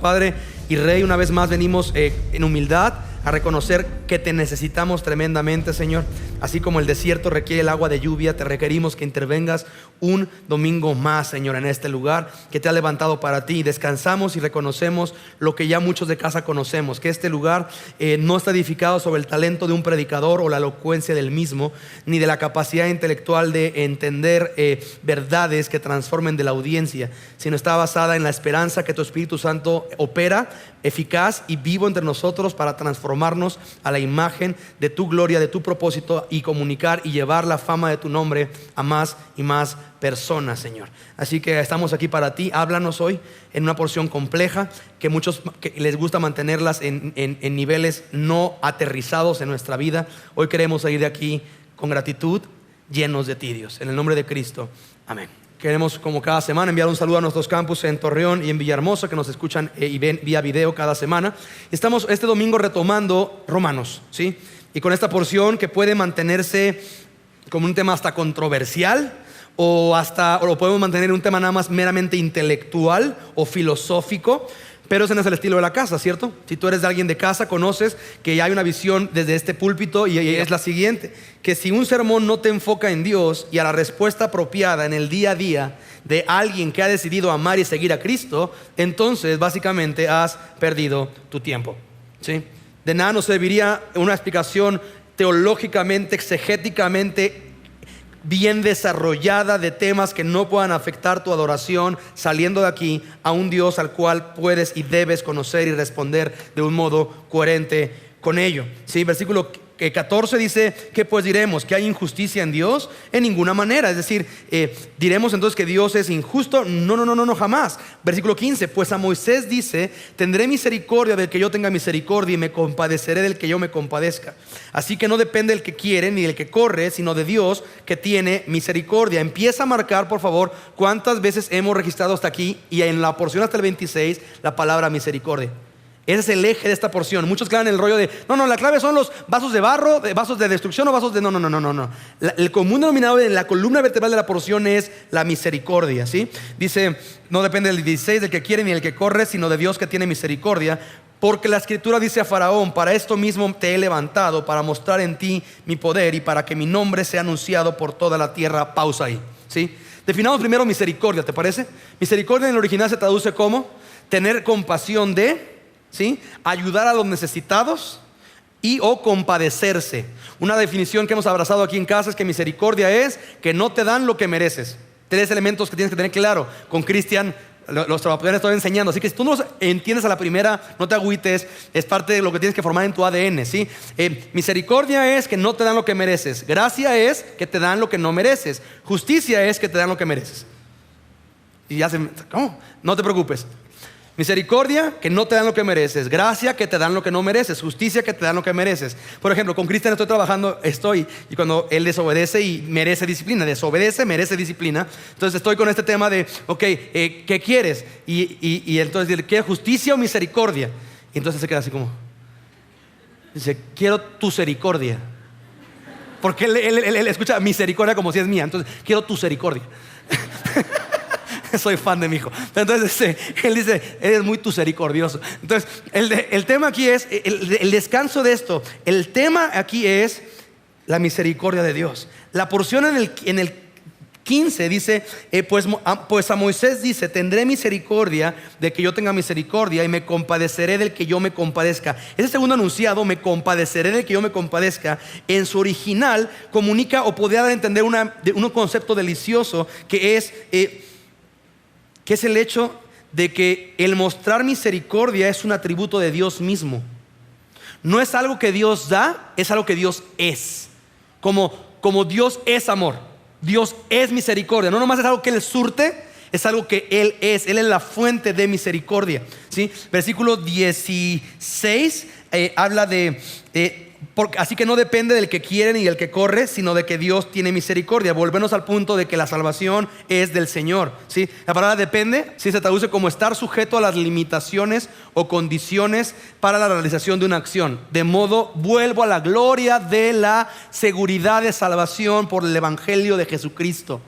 Padre y Rey, una vez más venimos en humildad a reconocer que te necesitamos tremendamente, Señor. Así como el desierto requiere el agua de lluvia, te requerimos que intervengas un domingo más, Señor, en este lugar que te ha levantado para ti. Descansamos y reconocemos lo que ya muchos de casa conocemos, que este lugar no está edificado sobre el talento de un predicador o la elocuencia del mismo, ni de la capacidad intelectual de entender verdades que transformen de la audiencia, sino está basada en la esperanza que tu Espíritu Santo opera eficaz y vivo entre nosotros para transformarnos a la imagen de tu gloria, de tu propósito, y comunicar y llevar la fama de tu nombre a más y más personas, Señor. Así que estamos aquí para ti. Háblanos hoy en una porción compleja que muchos que les gusta mantenerlas en niveles no aterrizados en nuestra vida. Hoy queremos salir de aquí con gratitud, llenos de ti, Dios. En el nombre de Cristo, amén. Queremos, como cada semana, enviar un saludo a nuestros campus en Torreón y en Villahermosa, que nos escuchan y ven vía video cada semana. Estamos este domingo retomando Romanos, ¿sí? Y con esta porción que puede mantenerse como un tema hasta controversial, o lo podemos mantener un tema nada más meramente intelectual o filosófico. Pero ese no es el estilo de la casa, ¿cierto? Si tú eres de alguien de casa, conoces que hay una visión desde este púlpito, y es la siguiente: que si un sermón no te enfoca en Dios y a la respuesta apropiada en el día a día de alguien que ha decidido amar y seguir a Cristo, entonces básicamente has perdido tu tiempo, ¿sí? De nada nos serviría una explicación teológicamente, exegéticamente bien desarrollada de temas que no puedan afectar tu adoración, saliendo de aquí a un Dios al cual puedes y debes conocer y responder de un modo coherente con ello, ¿sí? Versículo 14 dice: ¿qué pues diremos? ¿Que hay injusticia en Dios? En ninguna manera. Es decir, ¿diremos entonces que Dios es injusto? No, jamás. Versículo 15: pues a Moisés dice: tendré misericordia del que yo tenga misericordia, y me compadeceré del que yo me compadezca. Así que no depende del que quiere ni del que corre, sino de Dios que tiene misericordia. Empieza a marcar, por favor, cuántas veces hemos registrado hasta aquí, y en la porción hasta el 26 la palabra misericordia. Ese es el eje de esta porción. Muchos clavan el rollo de la clave son los vasos de barro, vasos de destrucción o vasos de... No. El común denominador en la columna vertebral de la porción es la misericordia, ¿sí? Dice: no depende del 16 del que quiere ni del que corre, sino de Dios que tiene misericordia. Porque la escritura dice a Faraón: para esto mismo te he levantado, para mostrar en ti mi poder y para que mi nombre sea anunciado por toda la tierra. Pausa ahí, ¿sí? Definamos primero misericordia, ¿te parece? Misericordia en el original se traduce como tener compasión de... ¿sí? Ayudar a los necesitados y o compadecerse. Una definición que hemos abrazado aquí en casa es que misericordia es que no te dan lo que mereces. 3 elementos que tienes que tener claro. Con Cristian los trabajadores estoy enseñando, así que si tú no los entiendes a la primera, no te agüites. Es parte de lo que tienes que formar en tu ADN, ¿sí? Misericordia es que no te dan lo que mereces. Gracia es que te dan lo que no mereces. Justicia es que te dan lo que mereces. Y ya ¿cómo? No te preocupes. Misericordia, que no te dan lo que mereces. Gracia, que te dan lo que no mereces. Justicia, que te dan lo que mereces. Por ejemplo, con Cristian estoy trabajando, y cuando él desobedece y merece disciplina, desobedece, merece disciplina. Entonces estoy con este tema de, ¿qué quieres? Y entonces dice: ¿quieres justicia o misericordia? Y entonces se queda así como, dice: quiero tu misericordia. Porque él escucha misericordia como si es mía. Entonces, quiero tu misericordia. Soy fan de mi hijo. Entonces él dice: eres muy misericordioso. Entonces el tema aquí es el descanso de esto. El tema aquí es la misericordia de Dios. La porción en el 15 dice: pues a Moisés dice: tendré misericordia de que yo tenga misericordia, y me compadeceré del que yo me compadezca. Ese segundo enunciado, me compadeceré del que yo me compadezca, en su original comunica o podría dar a entender un concepto delicioso que es el hecho de que el mostrar misericordia es un atributo de Dios mismo. No es algo que Dios da, es algo que Dios es. Como Dios es amor, Dios es misericordia. No nomás es algo que Él surte, es algo que Él es. Él es la fuente de misericordia, ¿sí? Versículo 16 habla así que no depende del que quiere ni del que corre, sino de que Dios tiene misericordia. Volvemos al punto de que la salvación es del Señor, ¿sí? La palabra depende, ¿sí?, se traduce como estar sujeto a las limitaciones o condiciones para la realización de una acción. De modo, vuelvo a la gloria de la seguridad de salvación por el Evangelio de Jesucristo.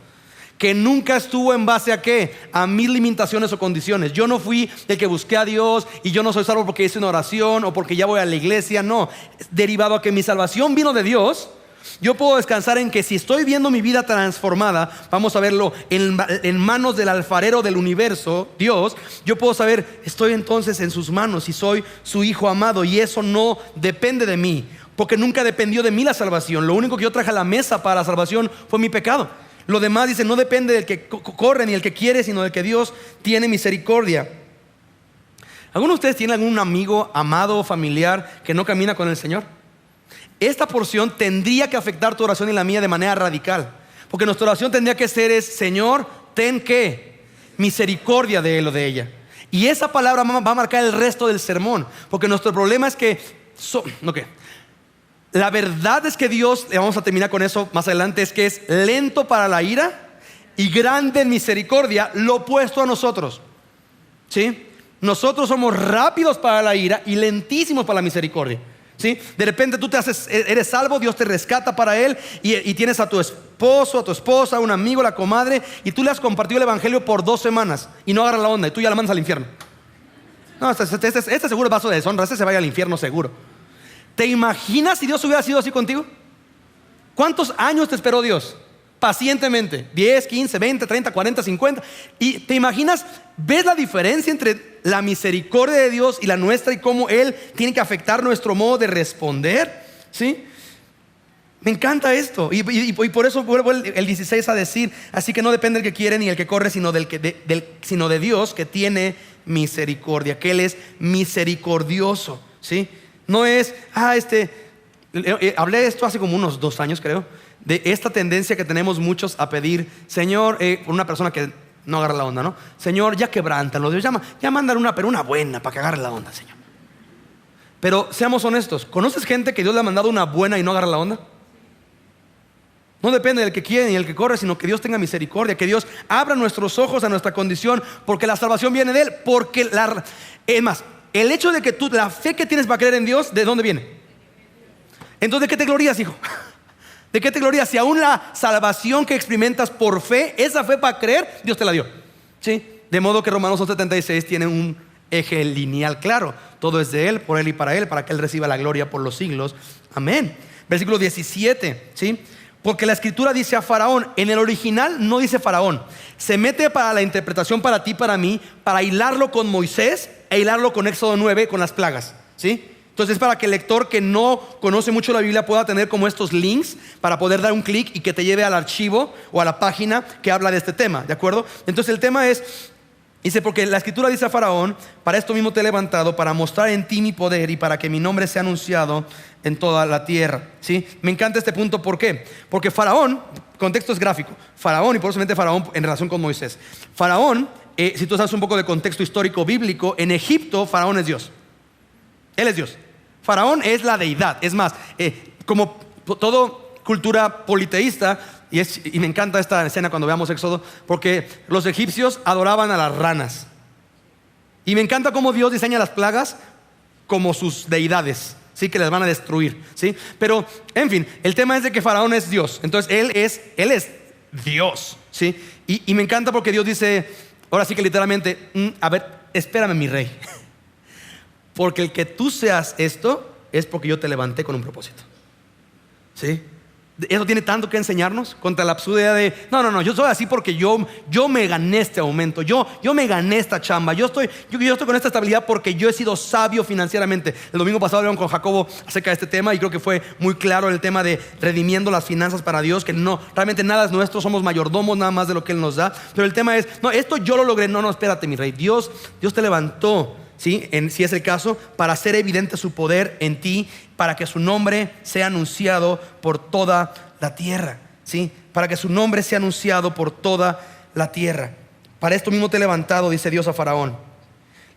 que nunca estuvo en base a ¿qué? A mis limitaciones o condiciones. Yo no fui el que busqué a Dios y yo no soy salvo porque hice una oración o porque ya voy a la iglesia. No, derivado a que mi salvación vino de Dios. Yo puedo descansar en que si estoy viendo mi vida transformada, vamos a verlo en manos del alfarero del universo, Dios. Yo puedo saber, estoy entonces en sus manos y soy su hijo amado, y eso no depende de mí, porque nunca dependió de mí la salvación. Lo único que yo traje a la mesa para la salvación fue mi pecado. Lo demás, dice, no depende del que corre ni el que quiere, sino del que Dios tiene misericordia. ¿Alguno de ustedes tiene algún amigo, amado o familiar que no camina con el Señor? Esta porción tendría que afectar tu oración y la mía de manera radical, porque nuestra oración tendría que ser Señor, ten ¿qué? Misericordia de él o de ella. Y esa palabra va a marcar el resto del sermón, porque nuestro problema es que la verdad es que Dios, vamos a terminar con eso más adelante, es que es lento para la ira y grande en misericordia, lo opuesto a nosotros. ¿Sí? Nosotros somos rápidos para la ira y lentísimos para la misericordia. ¿Sí? De repente tú eres salvo, Dios te rescata para Él y tienes a tu esposo, a tu esposa, un amigo, la comadre, y tú le has compartido el evangelio por 2 semanas y no agarran la onda y tú ya la mandas al infierno. No, este seguro es vaso de deshonra, este se vaya al infierno seguro. ¿Te imaginas si Dios hubiera sido así contigo? ¿Cuántos años te esperó Dios? Pacientemente, 10, 15, 20, 30, 40, 50. Y te imaginas, ¿ves la diferencia entre la misericordia de Dios y la nuestra y cómo Él tiene que afectar nuestro modo de responder? ¿Sí? Me encanta esto. Y por eso vuelvo el 16 a decir, así que no depende del que quiere ni el que corre, sino sino de Dios que tiene misericordia, que Él es misericordioso. ¿Sí? No es, hablé de esto hace como unos 2 años creo, de esta tendencia que tenemos muchos a pedir, Señor, por una persona que no agarra la onda, ¿no? Señor, ya quebrántalo, Dios, ya mándale una buena para que agarre la onda, Señor. Pero seamos honestos, ¿conoces gente que Dios le ha mandado una buena y no agarra la onda? No depende del que quiere ni del que corre, sino que Dios tenga misericordia, que Dios abra nuestros ojos a nuestra condición, porque la salvación viene de Él, porque es más, el hecho de que la fe que tienes para creer en Dios, ¿de dónde viene? Entonces, ¿de qué te glorías, hijo? ¿De qué te glorías? Si aún la salvación que experimentas por fe, esa fe para creer, Dios te la dio. ¿Sí? De modo que Romanos 8:76 tiene un eje lineal claro. Todo es de Él, por Él y para que Él reciba la gloria por los siglos. Amén. Versículo 17, ¿sí? Porque la escritura dice a Faraón, en el original no dice Faraón, se mete para la interpretación para ti, para mí, para hilarlo con Moisés e hilarlo con Éxodo 9, con las plagas, ¿sí? Entonces es para que el lector que no conoce mucho la Biblia pueda tener como estos links para poder dar un clic y que te lleve al archivo o a la página que habla de este tema, ¿de acuerdo? Entonces el tema es, dice, porque la escritura dice a Faraón, para esto mismo te he levantado, para mostrar en ti mi poder y para que mi nombre sea anunciado en toda la tierra. ¿Sí? Me encanta este punto, ¿por qué? Porque Faraón, contexto es gráfico, Faraón, y por eso se mete Faraón en relación con Moisés. Faraón, si tú sabes un poco de contexto histórico bíblico, en Egipto Faraón es Dios. Él es Dios. Faraón es la deidad. Es más, como todo cultura politeísta, y me encanta esta escena cuando veamos Éxodo, porque los egipcios adoraban a las ranas. Y me encanta cómo Dios diseña las plagas como sus deidades, ¿sí? Que les van a destruir, ¿sí? Pero, en fin, el tema es de que Faraón es Dios. Entonces, él es Dios, ¿sí? Y me encanta porque Dios dice, ahora sí que literalmente, a ver, espérame mi rey. Porque el que tú seas esto es porque yo te levanté con un propósito. ¿Sí? Eso tiene tanto que enseñarnos contra la absurda de no, yo soy así porque yo me gané este aumento, yo me gané esta chamba, yo estoy con esta estabilidad porque yo he sido sabio financieramente. El domingo pasado hablaron con Jacobo acerca de este tema y creo que fue muy claro el tema de redimiendo las finanzas para Dios, que no, realmente nada es nuestro, somos mayordomos nada más de lo que Él nos da. Pero el tema es, no, esto yo lo logré. No, espérate mi rey, Dios te levantó, ¿sí? Si es el caso, para hacer evidente su poder en ti, para que su nombre sea anunciado por toda la tierra, ¿sí? Para que su nombre sea anunciado por toda la tierra. Para esto mismo te he levantado, dice Dios a Faraón.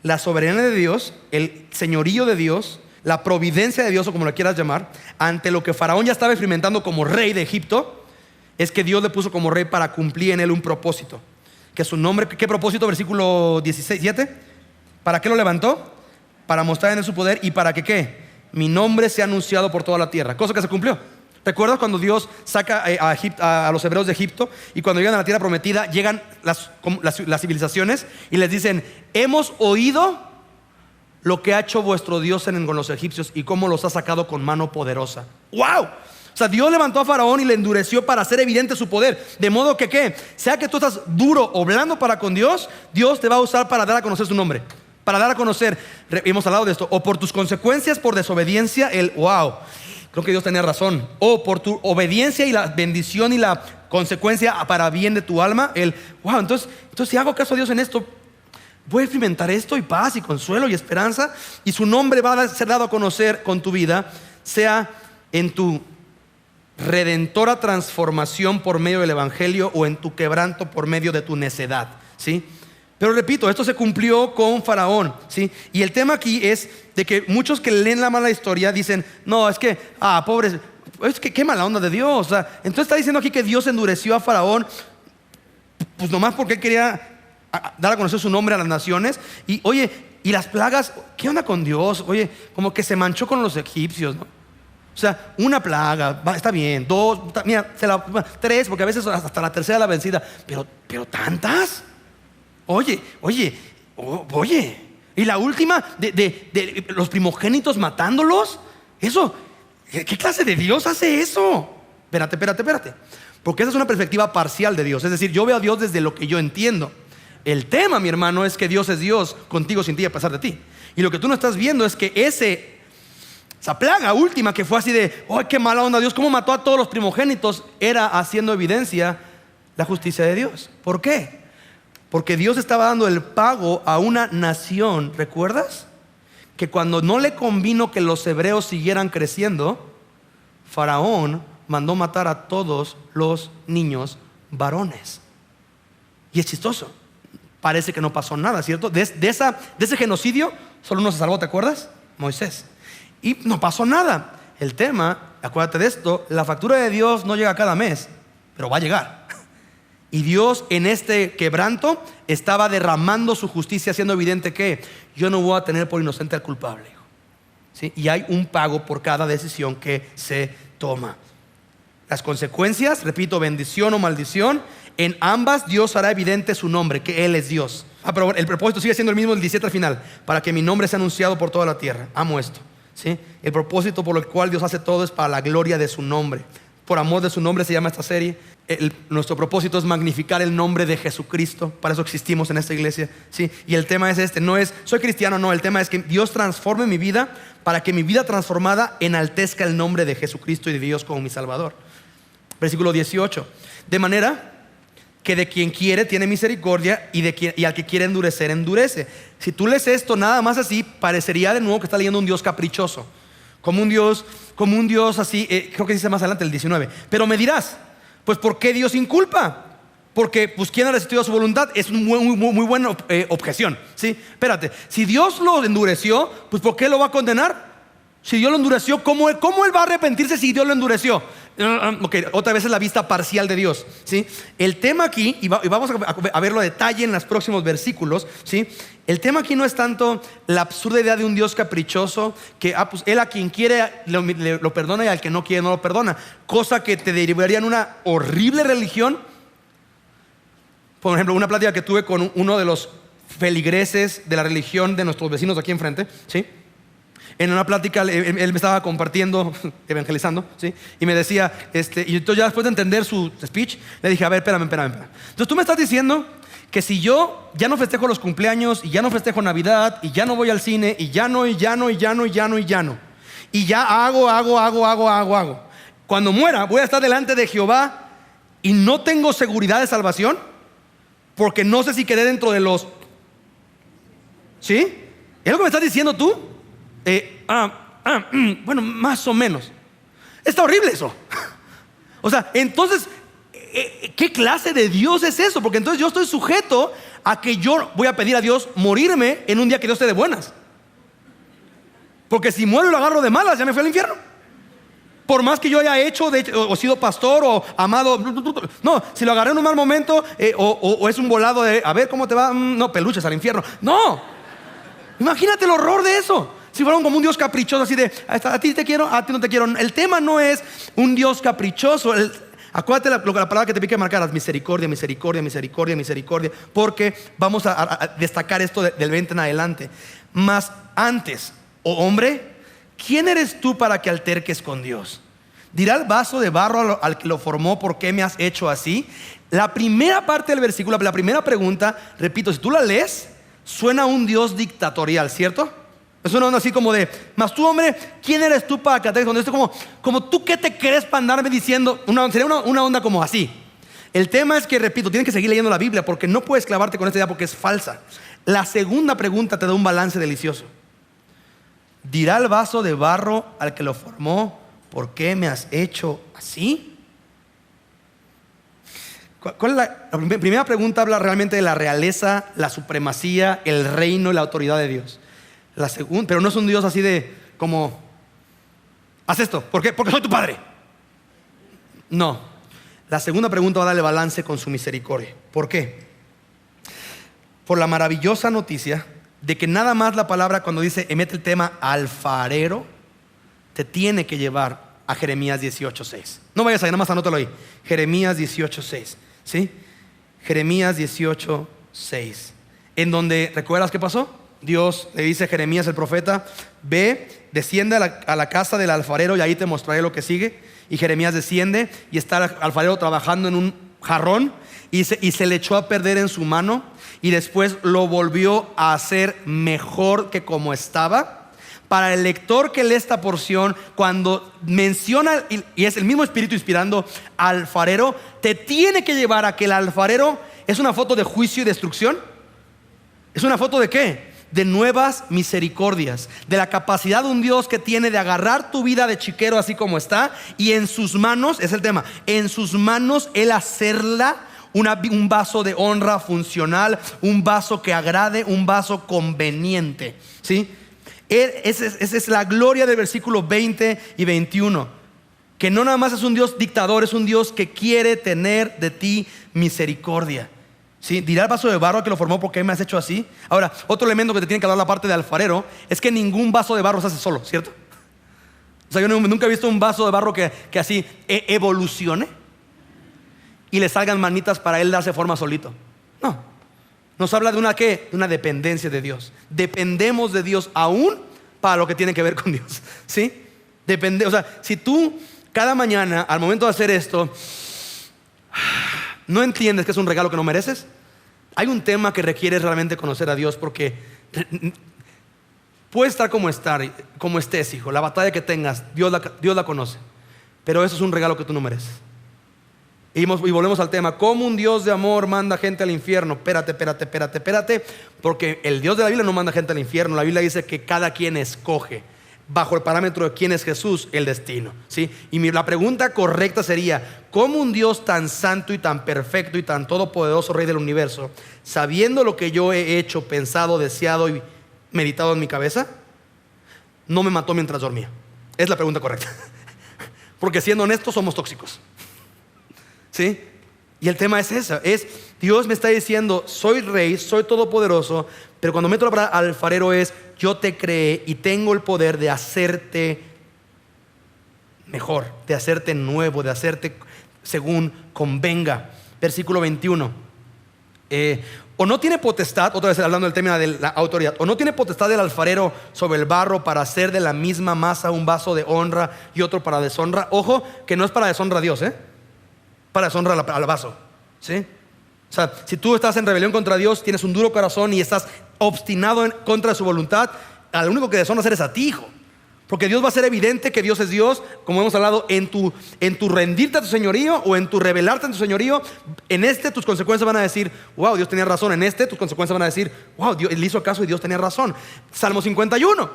La soberanía de Dios, el señorío de Dios, la providencia de Dios, o como lo quieras llamar, ante lo que Faraón ya estaba experimentando como rey de Egipto, es que Dios le puso como rey para cumplir en él un propósito. Que su nombre, ¿qué propósito? Versículo 17. ¿Para qué lo levantó? Para mostrar en él su poder y para que ¿qué? Mi nombre sea anunciado por toda la tierra. Cosa que se cumplió. ¿Recuerdas cuando Dios saca a los hebreos de Egipto? Y cuando llegan a la tierra prometida, llegan las civilizaciones y les dicen: hemos oído lo que ha hecho vuestro Dios con los egipcios y cómo los ha sacado con mano poderosa. ¡Wow! O sea, Dios levantó a Faraón y le endureció para hacer evidente su poder. De modo que, ¿qué? Sea que tú estás duro o blando para con Dios, Dios te va a usar para dar a conocer su nombre. Para dar a conocer, hemos hablado de esto, o por tus consecuencias por desobediencia, wow, creo que Dios tenía razón. O por tu obediencia y la bendición y la consecuencia para bien de tu alma, wow, entonces si hago caso a Dios en esto, voy a experimentar esto y paz y consuelo y esperanza, y su nombre va a ser dado a conocer con tu vida, sea en tu redentora transformación por medio del evangelio o en tu quebranto por medio de tu necedad, ¿sí? Pero repito, esto se cumplió con Faraón, ¿sí? Y el tema aquí es de que muchos que leen la mala historia dicen: no, es que, pobres, es que qué mala onda de Dios. O sea, entonces está diciendo aquí que Dios endureció a Faraón, pues nomás porque él quería dar a conocer su nombre a las naciones. Y oye, y las plagas, ¿qué onda con Dios? Oye, como que se manchó con los egipcios, ¿no? O sea, una plaga, está bien, 2, mira, 3, porque a veces hasta la tercera la vencida. Pero ¿tantas? Oye, y la última de los primogénitos matándolos. Eso, ¿qué clase de Dios hace eso? Espérate, porque esa es una perspectiva parcial de Dios. Es decir, yo veo a Dios desde lo que yo entiendo. El tema, mi hermano, es que Dios es Dios contigo, sin ti y a pesar de ti. Y lo que tú no estás viendo es que esa plaga última que fue así de: ¡ay, qué mala onda Dios! ¿Cómo mató a todos los primogénitos? Era haciendo evidencia la justicia de Dios. ¿Por qué? Porque Dios estaba dando el pago a una nación. ¿Recuerdas? Que cuando no le convino que los hebreos siguieran creciendo, Faraón mandó matar a todos los niños varones. Y es chistoso. Parece que no pasó nada, ¿cierto? De ese genocidio solo uno se salvó, ¿te acuerdas? Moisés. Y no pasó nada. El tema, acuérdate de esto, la factura de Dios no llega cada mes, pero va a llegar. Y Dios en este quebranto estaba derramando su justicia, haciendo evidente que yo no voy a tener por inocente al culpable, hijo. ¿Sí? Y hay un pago por cada decisión que se toma. Las consecuencias, repito, bendición o maldición, en ambas Dios hará evidente su nombre, que Él es Dios. Pero el propósito sigue siendo el mismo, el 17 al final: para que mi nombre sea anunciado por toda la tierra. Amo esto, ¿sí? El propósito por el cual Dios hace todo es para la gloria de su nombre. Por amor de su nombre se llama esta serie. Nuestro propósito es magnificar el nombre de Jesucristo. Para eso existimos en esta iglesia, ¿sí? Y el tema es no es soy cristiano, no. El tema es que Dios transforme mi vida para que mi vida transformada enaltezca el nombre de Jesucristo y de Dios como mi Salvador. Versículo 18: de manera que de quien quiere tiene misericordia, y al que quiere endurecer, endurece. Si tú lees esto nada más así, parecería de nuevo que está leyendo un Dios caprichoso, como un Dios así. Creo que dice más adelante el 19: pero me dirás, pues ¿por qué Dios inculpa? Porque pues ¿quién ha resistido a su voluntad? Es una muy buena objeción, ¿sí? Espérate, si Dios lo endureció, pues ¿por qué lo va a condenar? Si Dios lo endureció, ¿cómo Él va a arrepentirse si Dios lo endureció? Ok, otra vez es la vista parcial de Dios, ¿sí? El tema aquí, y vamos a verlo a detalle en los próximos versículos, ¿sí? El tema aquí no es tanto la absurda idea de un Dios caprichoso que pues Él a quien quiere lo perdona y al que no quiere no lo perdona, cosa que te derivaría en una horrible religión. Por ejemplo, una plática que tuve con uno de los feligreses de la religión de nuestros vecinos aquí enfrente, ¿sí? En una plática él me estaba compartiendo, evangelizando, ¿sí? Y me decía, y entonces ya después de entender su speech, le dije: a ver, espérame. Entonces tú me estás diciendo que si yo ya no festejo los cumpleaños, y ya no festejo Navidad, y ya no voy al cine, y ya no, y ya hago, cuando muera voy a estar delante de Jehová y no tengo seguridad de salvación, porque no sé si quedé dentro de los... ¿Sí? ¿Es lo que me estás diciendo tú? Bueno, más o menos. Está horrible eso. O sea, entonces, ¿qué clase de Dios es eso? Porque entonces yo estoy sujeto a que yo voy a pedir a Dios morirme en un día que Dios esté de buenas. Porque si muero y lo agarro de malas, ya me fui al infierno. Por más que yo haya hecho o sido pastor o amado, no, si lo agarré en un mal momento, o es un volado de a ver cómo te va, no, peluches al infierno. No, imagínate el horror de eso. si fuera como un Dios caprichoso, así de a ti te quiero, a ti no te quiero. El tema no es un Dios caprichoso. Acuérdate la palabra que te pique marcar: misericordia, misericordia, misericordia, misericordia, porque vamos a destacar esto del 20 en adelante. Mas antes, oh hombre, ¿quién eres tú para que alterques con Dios? Dirá el vaso de barro al que lo formó: ¿por qué me has hecho así? La primera parte del versículo, la primera pregunta, repito, si tú la lees, suena a un Dios dictatorial, ¿cierto? Es una onda así como de: mas tú, hombre, ¿quién eres tú para que alterques con Dios? Esto como tú, ¿qué te crees para andarme diciendo? Sería una onda como así. El tema es que, repito, tienes que seguir leyendo la Biblia, porque no puedes clavarte con esta idea porque es falsa. La segunda pregunta te da un balance delicioso. Dirá el vaso de barro al que lo formó: ¿por qué me has hecho así? ¿Cuál es la primera pregunta? Habla realmente de la realeza, la supremacía, el reino y la autoridad de Dios. La segunda, pero no es un Dios así de como: haz esto, ¿por qué? Porque soy tu padre. No. La segunda pregunta va a darle balance con su misericordia. ¿Por qué? Por la maravillosa noticia de que nada más la palabra, cuando dice, emite el tema alfarero, te tiene que llevar a Jeremías 18:6. No vayas ahí, nada más anótalo ahí. Jeremías 18:6, ¿sí? Jeremías 18:6, en donde, ¿recuerdas qué pasó? Dios le dice a Jeremías el profeta: ve, desciende a la casa del alfarero y ahí te mostraré lo que sigue. Y Jeremías desciende y está el alfarero trabajando en un jarrón y se le echó a perder en su mano, y después lo volvió a hacer mejor que como estaba. Para el lector que lee esta porción, cuando menciona, y es el mismo Espíritu inspirando al alfarero, te tiene que llevar a que el alfarero es una foto de juicio y destrucción. ¿Es una foto de qué? De nuevas misericordias, de la capacidad de un Dios que tiene de agarrar tu vida de chiquero así como está, y en sus manos, es el tema, en sus manos Él hacerla un vaso de honra funcional, un vaso que agrade, un vaso conveniente, ¿sí? Esa es la gloria del versículo 20 y 21, que no nada más es un Dios dictador, es un Dios que quiere tener de ti misericordia. ¿Sí? Dirá el vaso de barro que lo formó: ¿por qué me has hecho así? Ahora, otro elemento que te tiene que dar la parte de alfarero es que ningún vaso de barro se hace solo, ¿cierto? O sea, yo nunca he visto un vaso de barro que así evolucione y le salgan manitas para él darse forma solito. No, nos habla de una dependencia de Dios. Dependemos de Dios aún para lo que tiene que ver con Dios, ¿sí? O sea, si tú cada mañana al momento de hacer esto no entiendes que es un regalo que no mereces, hay un tema que requiere realmente conocer a Dios, porque puedes estar como estés, hijo. La batalla que tengas, Dios la conoce, pero eso es un regalo que tú no mereces. Y volvemos al tema: ¿cómo un Dios de amor manda gente al infierno? Espérate, porque el Dios de la Biblia no manda gente al infierno. La Biblia dice que cada quien escoge, bajo el parámetro de quién es Jesús, el destino, ¿sí? Y la pregunta correcta sería: ¿cómo un Dios tan santo y tan perfecto y tan todopoderoso, Rey del universo, sabiendo lo que yo he hecho, pensado, deseado y meditado en mi cabeza, no me mató mientras dormía? Es la pregunta correcta. Porque siendo honestos, somos tóxicos, ¿sí? Y el tema es esa, Dios me está diciendo: soy rey, soy todopoderoso, pero cuando meto la palabra alfarero es: yo te creé y tengo el poder de hacerte mejor, de hacerte nuevo, de hacerte según convenga. Versículo 21. O no tiene potestad, otra vez hablando del tema de la autoridad, o no tiene potestad del alfarero sobre el barro para hacer de la misma masa un vaso de honra y otro para deshonra. Ojo, que no es para deshonra a Dios, para deshonra al vaso, ¿sí? O sea, si tú estás en rebelión contra Dios, tienes un duro corazón y estás obstinado en contra de su voluntad, al único que deshonras eres a ti, hijo. Porque Dios va a ser evidente que Dios es Dios, como hemos hablado, en tu rendirte a tu señorío o en tu rebelarte en tu señorío. En tus consecuencias van a decir: wow, Dios tenía razón. En tus consecuencias van a decir: wow, Dios le hizo caso y Dios tenía razón. Salmo 51.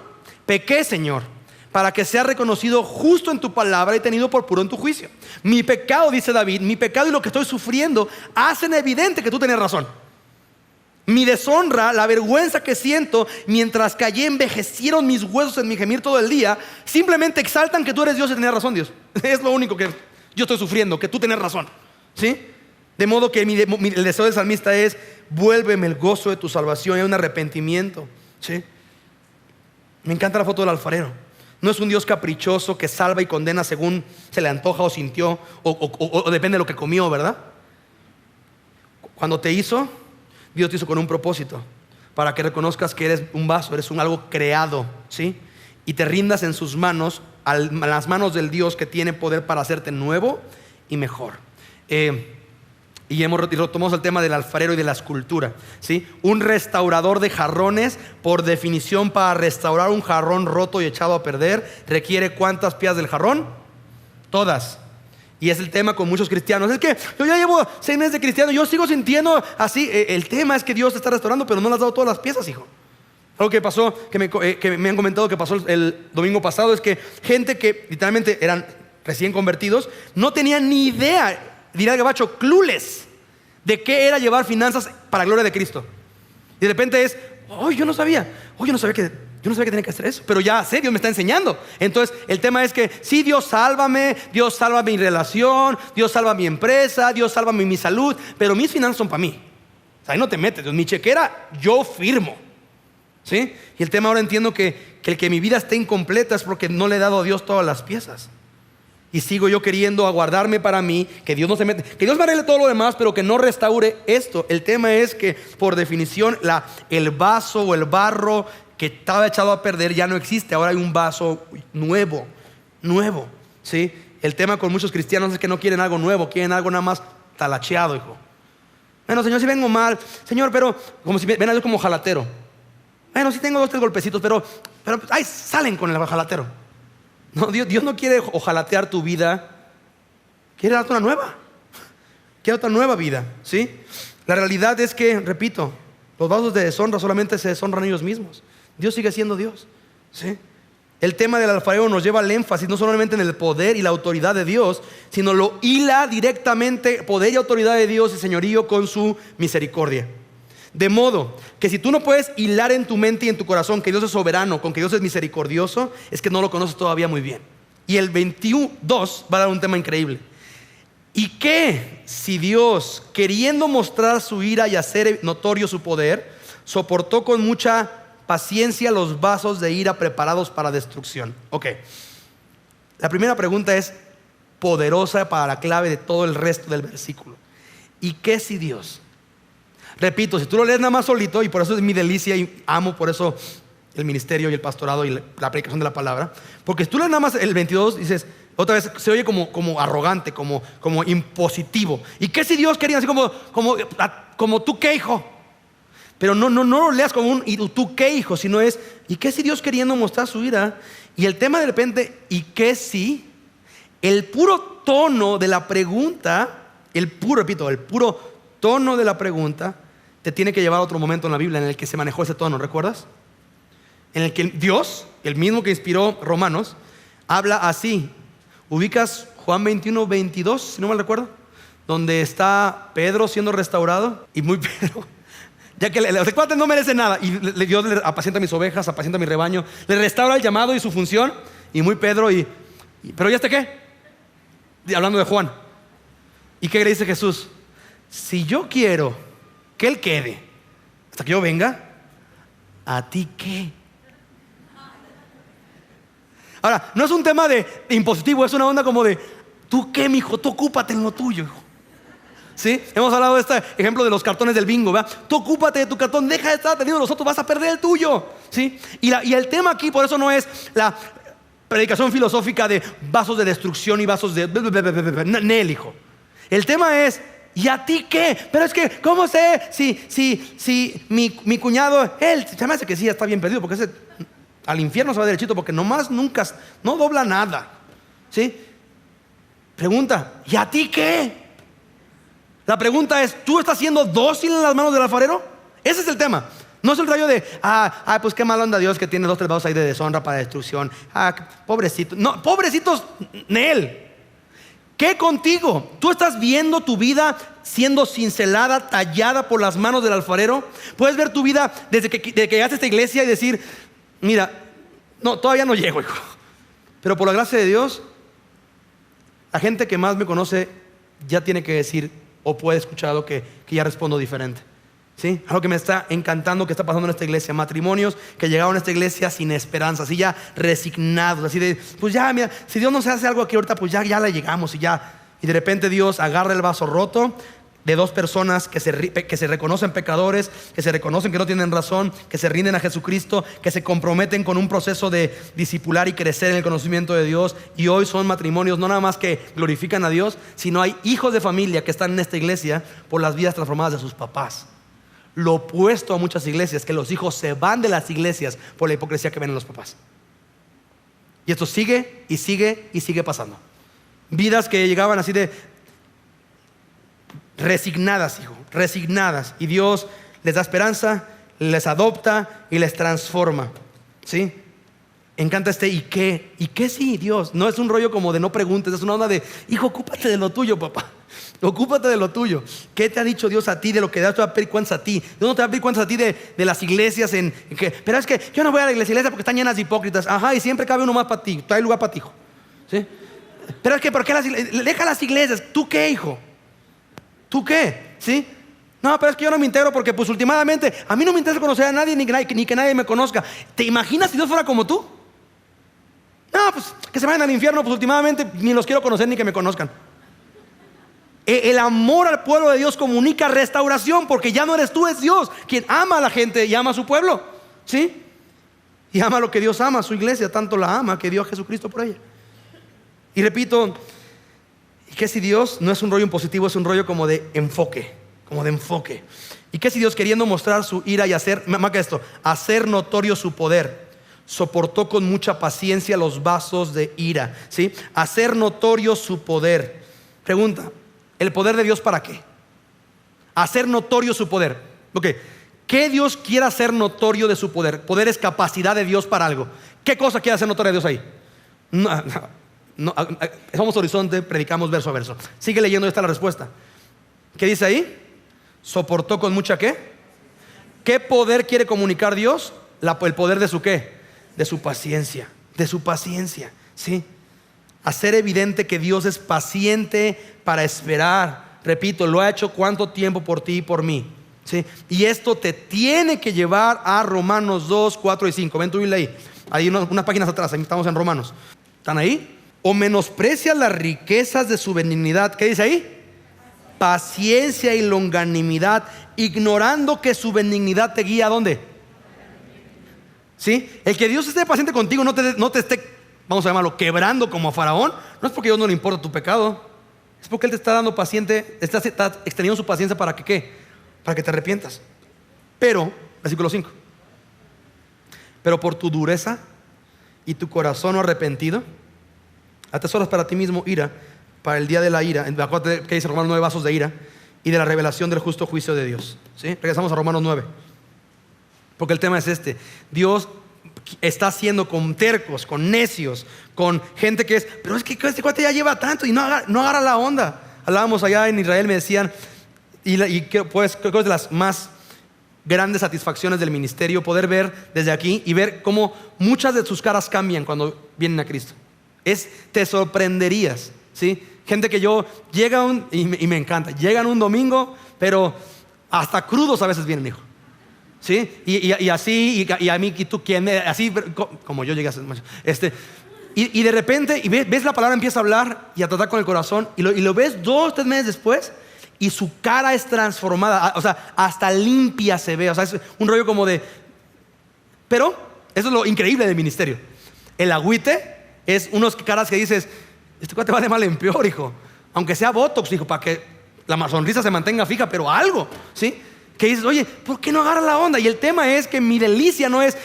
Pequé, Señor, para que sea reconocido justo en tu palabra y tenido por puro en tu juicio. Mi pecado, dice David, mi pecado y lo que estoy sufriendo hacen evidente que tú tenías razón. Mi deshonra, la vergüenza que siento mientras callé, envejecieron mis huesos en mi gemir todo el día. Simplemente exaltan que tú eres Dios y tenías razón, Dios. Es lo único que yo estoy sufriendo, que tú tenías razón, ¿sí? De modo que el deseo del salmista es: vuélveme el gozo de tu salvación. Hay un arrepentimiento, ¿sí? Me encanta la foto del alfarero. No es un Dios caprichoso que salva y condena según se le antoja o sintió o depende de lo que comió, ¿verdad? Cuando te hizo, Dios te hizo con un propósito, para que reconozcas que eres un vaso, eres algo creado, ¿sí? Y te rindas en sus manos, a las manos del Dios que tiene poder para hacerte nuevo y mejor. Y retomamos el tema del alfarero y de la escultura, ¿sí? Un restaurador de jarrones, por definición, para restaurar un jarrón roto y echado a perder, requiere ¿cuántas piezas del jarrón? Todas. Y es el tema con muchos cristianos. Es que yo ya llevo 6 meses de cristiano, yo sigo sintiendo así. El tema es que Dios te está restaurando, pero no le has dado todas las piezas, hijo. Algo que pasó, que me han comentado que pasó el domingo pasado, es que gente que literalmente eran recién convertidos no tenían ni idea, dirá el gabacho, clueless, de qué era llevar finanzas para la gloria de Cristo. Y de repente es, yo no sabía que tenía que hacer eso, pero ya sé, Dios me está enseñando. Entonces el tema es que sí, Dios salva mi relación, Dios salva mi empresa, Dios salva mi salud, pero mis finanzas son para mí. O sea, ahí no te metes, Dios, mi chequera yo firmo, ¿sí? Y el tema ahora entiendo que el que mi vida esté incompleta es porque no le he dado a Dios todas las piezas. Y sigo yo queriendo aguardarme para mí, que Dios no se mete, que Dios me arregle todo lo demás, pero que no restaure esto. El tema es que por definición el vaso o el barro que estaba echado a perder ya no existe. Ahora hay un vaso nuevo, ¿sí? El tema con muchos cristianos es que no quieren algo nuevo, quieren algo nada más talacheado, hijo. Bueno, Señor, si vengo mal, Señor, pero como si ven a Dios como jalatero. Bueno, si tengo 2 o 3 golpecitos, pero ahí salen con el jalatero. No, Dios no quiere ojalatear tu vida, quiere darte una nueva. Quiere otra nueva vida, ¿sí? La realidad es que, repito, los vasos de deshonra solamente se deshonran ellos mismos. Dios sigue siendo Dios, ¿sí? El tema del alfarero nos lleva al énfasis no solamente en el poder y la autoridad de Dios, sino lo hila directamente poder y autoridad de Dios y señorío con su misericordia. De modo que si tú no puedes hilar en tu mente y en tu corazón que Dios es soberano, con que Dios es misericordioso, es que no lo conoces todavía muy bien. Y el 21:2 va a dar un tema increíble. ¿Y qué si Dios, queriendo mostrar su ira y hacer notorio su poder, soportó con mucha paciencia los vasos de ira preparados para destrucción? Ok, la primera pregunta es poderosa para la clave de todo el resto del versículo. ¿Y qué si Dios? Repito, si tú lo lees nada más solito, y por eso es mi delicia y amo por eso el ministerio y el pastorado y la predicación de la palabra, porque si tú lees nada más el 22, dices, otra vez se oye como arrogante, como impositivo. ¿Y qué si Dios quería? Así como tú qué, hijo. Pero no lo leas como un ¿y tú qué, hijo? Sino es ¿y qué si Dios queriendo mostrar su ira? Y el tema de repente ¿y qué si? El puro tono de la pregunta, el puro tono de la pregunta te tiene que llevar a otro momento en la Biblia en el que se manejó ese tono, ¿recuerdas? En el que Dios, el mismo que inspiró Romanos, habla así. ¿Ubicas Juan 21:22, si no mal recuerdo? Donde está Pedro siendo restaurado. Y muy Pedro, ya que el cuate no merece nada, y Dios le apacienta mis ovejas, apacienta mi rebaño, le restaura el llamado y su función. Y muy Pedro, ¿pero ya está qué? Hablando de Juan. ¿Y qué le dice Jesús? Si yo quiero que Él quede hasta que yo venga, ¿a ti qué? Ahora, no es un tema de impositivo, es una onda como de ¿tú qué, mijo? Tú ocúpate en lo tuyo, hijo. ¿Sí? Hemos hablado de este ejemplo de los cartones del bingo, ¿verdad? Tú ocúpate de tu cartón, deja de estar atendiendo a los otros, vas a perder el tuyo, ¿sí? Y el tema aquí, por eso no es la predicación filosófica de vasos de destrucción y vasos de Nel, hijo. El tema es ¿y a ti qué? Pero es que ¿cómo sé si mi cuñado, él se me hace que sí está bien perdido, porque ese al infierno se va derechito, porque nomás nunca, no dobla nada, ¿sí? Pregunta, ¿y a ti qué? La pregunta es, ¿tú estás siendo dócil en las manos del alfarero? Ese es el tema. No es el rayo de, pues qué mal onda Dios que tiene 2 o 3 vasos ahí de deshonra para destrucción. Pobrecito. No, pobrecitos, Nel. ¿Qué contigo? ¿Tú estás viendo tu vida siendo cincelada, tallada por las manos del alfarero? Puedes ver tu vida desde que llegaste a esta iglesia y decir, mira, no, todavía no llego, hijo. Pero por la gracia de Dios, la gente que más me conoce ya tiene que decir o puede escuchar algo que ya respondo diferente. ¿Sí? Algo que me está encantando que está pasando en esta iglesia. Matrimonios que llegaron a esta iglesia sin esperanza, así ya resignados, así de, pues ya, mira, si Dios nos hace algo aquí ahorita, pues ya le llegamos y ya. Y de repente Dios agarra el vaso roto de dos personas que se reconocen pecadores, que se reconocen que no tienen razón, que se rinden a Jesucristo, que se comprometen con un proceso de discipular y crecer en el conocimiento de Dios. Y hoy son matrimonios no nada más que glorifican a Dios, sino hay hijos de familia que están en esta iglesia por las vidas transformadas de sus papás. Lo opuesto a muchas iglesias, que los hijos se van de las iglesias por la hipocresía que ven en los papás. Y esto sigue y sigue y sigue pasando. Vidas que llegaban así de resignadas, hijo, resignadas. Y Dios les da esperanza, les adopta y les transforma. ¿Sí? Encanta ¿y qué? ¿Y qué sí, Dios? No es un rollo como de no preguntes, es una onda de, hijo, ocúpate de lo tuyo, papá. Ocúpate de lo tuyo. ¿Qué te ha dicho Dios a ti de lo que Dios te va a pedir cuentas a ti? Dios no te va a pedir cuentas a ti de las iglesias pero es que yo no voy a la iglesia porque están llenas de hipócritas. Ajá, y siempre cabe uno más para ti. Hay lugar para ti, hijo. ¿Sí? Pero es que, ¿por qué las iglesias? Deja las iglesias. ¿Tú qué, hijo? ¿Tú qué? ¿Sí? No, pero es que yo no me integro porque pues últimamente a mí no me interesa conocer a nadie ni que nadie me conozca. ¿Te imaginas si Dios fuera como tú? No, pues que se vayan al infierno, pues últimamente ni los quiero conocer ni que me conozcan. El amor al pueblo de Dios comunica restauración, porque ya no eres tú, es Dios quien ama a la gente y ama a su pueblo. ¿Sí? Y ama lo que Dios ama, su iglesia tanto la ama que dio a Jesucristo por ella. Y repito, que si Dios no es un rollo impositivo, es un rollo como de enfoque, Y que si Dios, queriendo mostrar su ira y hacer notorio su poder, soportó con mucha paciencia los vasos de ira. ¿Sí? Hacer notorio su poder. Pregunta, ¿el poder de Dios para qué? Hacer notorio su poder. Ok, ¿qué Dios quiere hacer notorio de su poder? Poder es capacidad de Dios para algo. ¿Qué cosa quiere hacer notoria Dios ahí? No, somos Horizonte, predicamos verso a verso. Sigue leyendo, esta la respuesta. ¿Qué dice ahí? Soportó con mucha ¿qué? ¿Qué poder quiere comunicar Dios? El poder de su ¿qué? De su paciencia. De su paciencia, ¿sí? Hacer evidente que Dios es paciente para esperar. Repito, lo ha hecho cuánto tiempo por ti y por mí, ¿sí? Y esto te tiene que llevar a Romanos 2, 4 y 5. Ven tu Biblia ahí. Hay unas páginas atrás, ahí estamos en Romanos. ¿Están ahí? O menosprecia las riquezas de su benignidad. ¿Qué dice ahí? Paciencia y longanimidad, ignorando que su benignidad te guía ¿a dónde? ¿Sí? El que Dios esté paciente contigo, no te esté, vamos a llamarlo, quebrando como a Faraón, no es porque a Dios no le importa tu pecado, es porque Él te está dando paciente, está extendiendo su paciencia para que ¿qué? Para que te arrepientas. Pero, versículo 5, pero por tu dureza y tu corazón no arrepentido, atesoras para ti mismo ira, para el día de la ira. Acuérdate que dice Romanos 9, vasos de ira, y de la revelación del justo juicio de Dios. ¿Sí? Regresamos a Romanos 9, porque el tema es este. Dios está haciendo con tercos, con necios, con gente que es, pero es que este cuate ya lleva tanto y no agarra la onda. Hablábamos allá en Israel, me decían, pues creo que es de las más grandes satisfacciones del ministerio, poder ver desde aquí y ver cómo muchas de sus caras cambian cuando vienen a Cristo. Te sorprenderías, ¿sí? Gente que y me encanta, llegan un domingo, pero hasta crudos a veces vienen, hijo. ¿Sí? Y así, y a mí, y tú quién, así como yo llegué a ser macho. Y de repente, y ves la palabra, empieza a hablar y a tratar con el corazón, y lo ves 2 o 3 meses después, y su cara es transformada, o sea, hasta limpia se ve, o sea, es un rollo como de. Pero, eso es lo increíble del ministerio. El agüite es unos caras que dices, este cuate va de mal en peor, hijo. Aunque sea botox, hijo, para que la sonrisa se mantenga fija, pero algo, ¿sí? Que dices, oye, ¿por qué no agarra la onda? Y el tema es que mi delicia no es,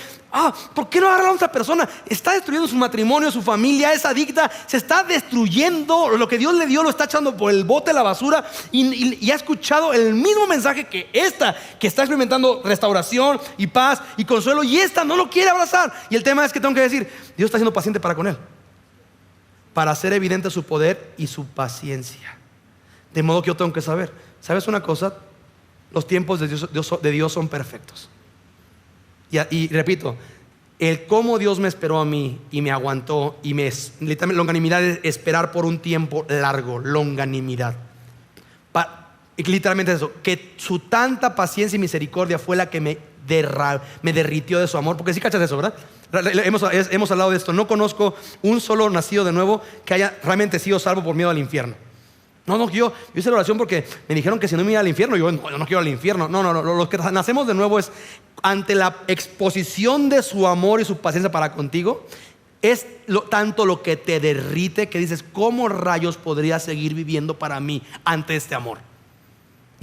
¿por qué no agarra la onda esa persona? Está destruyendo su matrimonio, su familia, es adicta, se está destruyendo, lo que Dios le dio lo está echando por el bote de la basura y ha escuchado el mismo mensaje que esta, que está experimentando restauración y paz y consuelo, y esta no lo quiere abrazar. Y el tema es que tengo que decir, Dios está siendo paciente para con él, para hacer evidente su poder y su paciencia. De modo que yo tengo que saber, ¿sabes una cosa? Los tiempos de Dios son perfectos. Y repito, el cómo Dios me esperó a mí y me aguantó y literalmente longanimidad es esperar por un tiempo largo, longanimidad. Y que literalmente es eso, que su tanta paciencia y misericordia fue la que me derritió de su amor. Porque sí cachas eso, ¿verdad? Hemos hablado de esto. No conozco un solo nacido de nuevo que haya realmente sido salvo por miedo al infierno. No, yo hice la oración porque me dijeron que si no me iba al infierno, yo no quiero al infierno. No, los que nacemos de nuevo es ante la exposición de su amor y su paciencia para contigo. Es tanto lo que te derrite que dices, ¿cómo rayos podría seguir viviendo para mí ante este amor?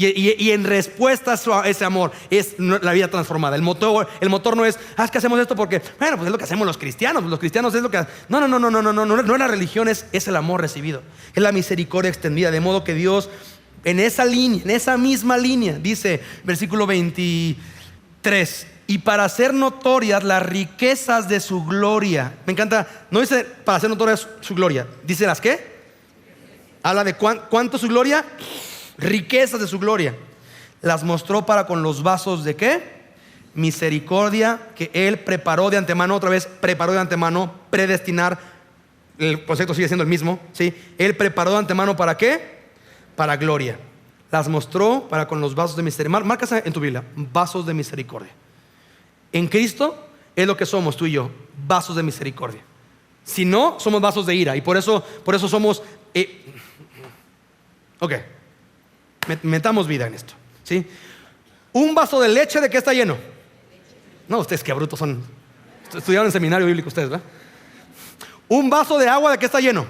Y en respuesta a ese amor es la vida transformada. El motor no es, es que hacemos esto porque, bueno, pues es lo que hacemos los cristianos. Los cristianos es lo que... No es la religión, es el amor recibido. Es la misericordia extendida. De modo que Dios, en esa línea, en esa misma línea, dice, versículo 23, y para hacer notorias las riquezas de su gloria. Me encanta, no dice para hacer notorias su gloria, dice las ¿qué? Habla de cuánto su gloria, riquezas de su gloria. Las mostró para con los vasos de ¿qué? Misericordia que Él preparó de antemano. Otra vez, preparó de antemano, predestinar. El concepto sigue siendo el mismo, ¿sí? Él preparó de antemano ¿para qué? Para gloria. Las mostró para con los vasos de misericordia. Marcas en tu Biblia, vasos de misericordia. En Cristo es lo que somos tú y yo, vasos de misericordia. Si no, somos vasos de ira. Y por eso somos metamos vida en esto, ¿sí? Un vaso de leche, ¿de qué está lleno? No, ustedes qué brutos son. Estudiaron en seminario bíblico ustedes, ¿verdad? Un vaso de agua, ¿de qué está lleno?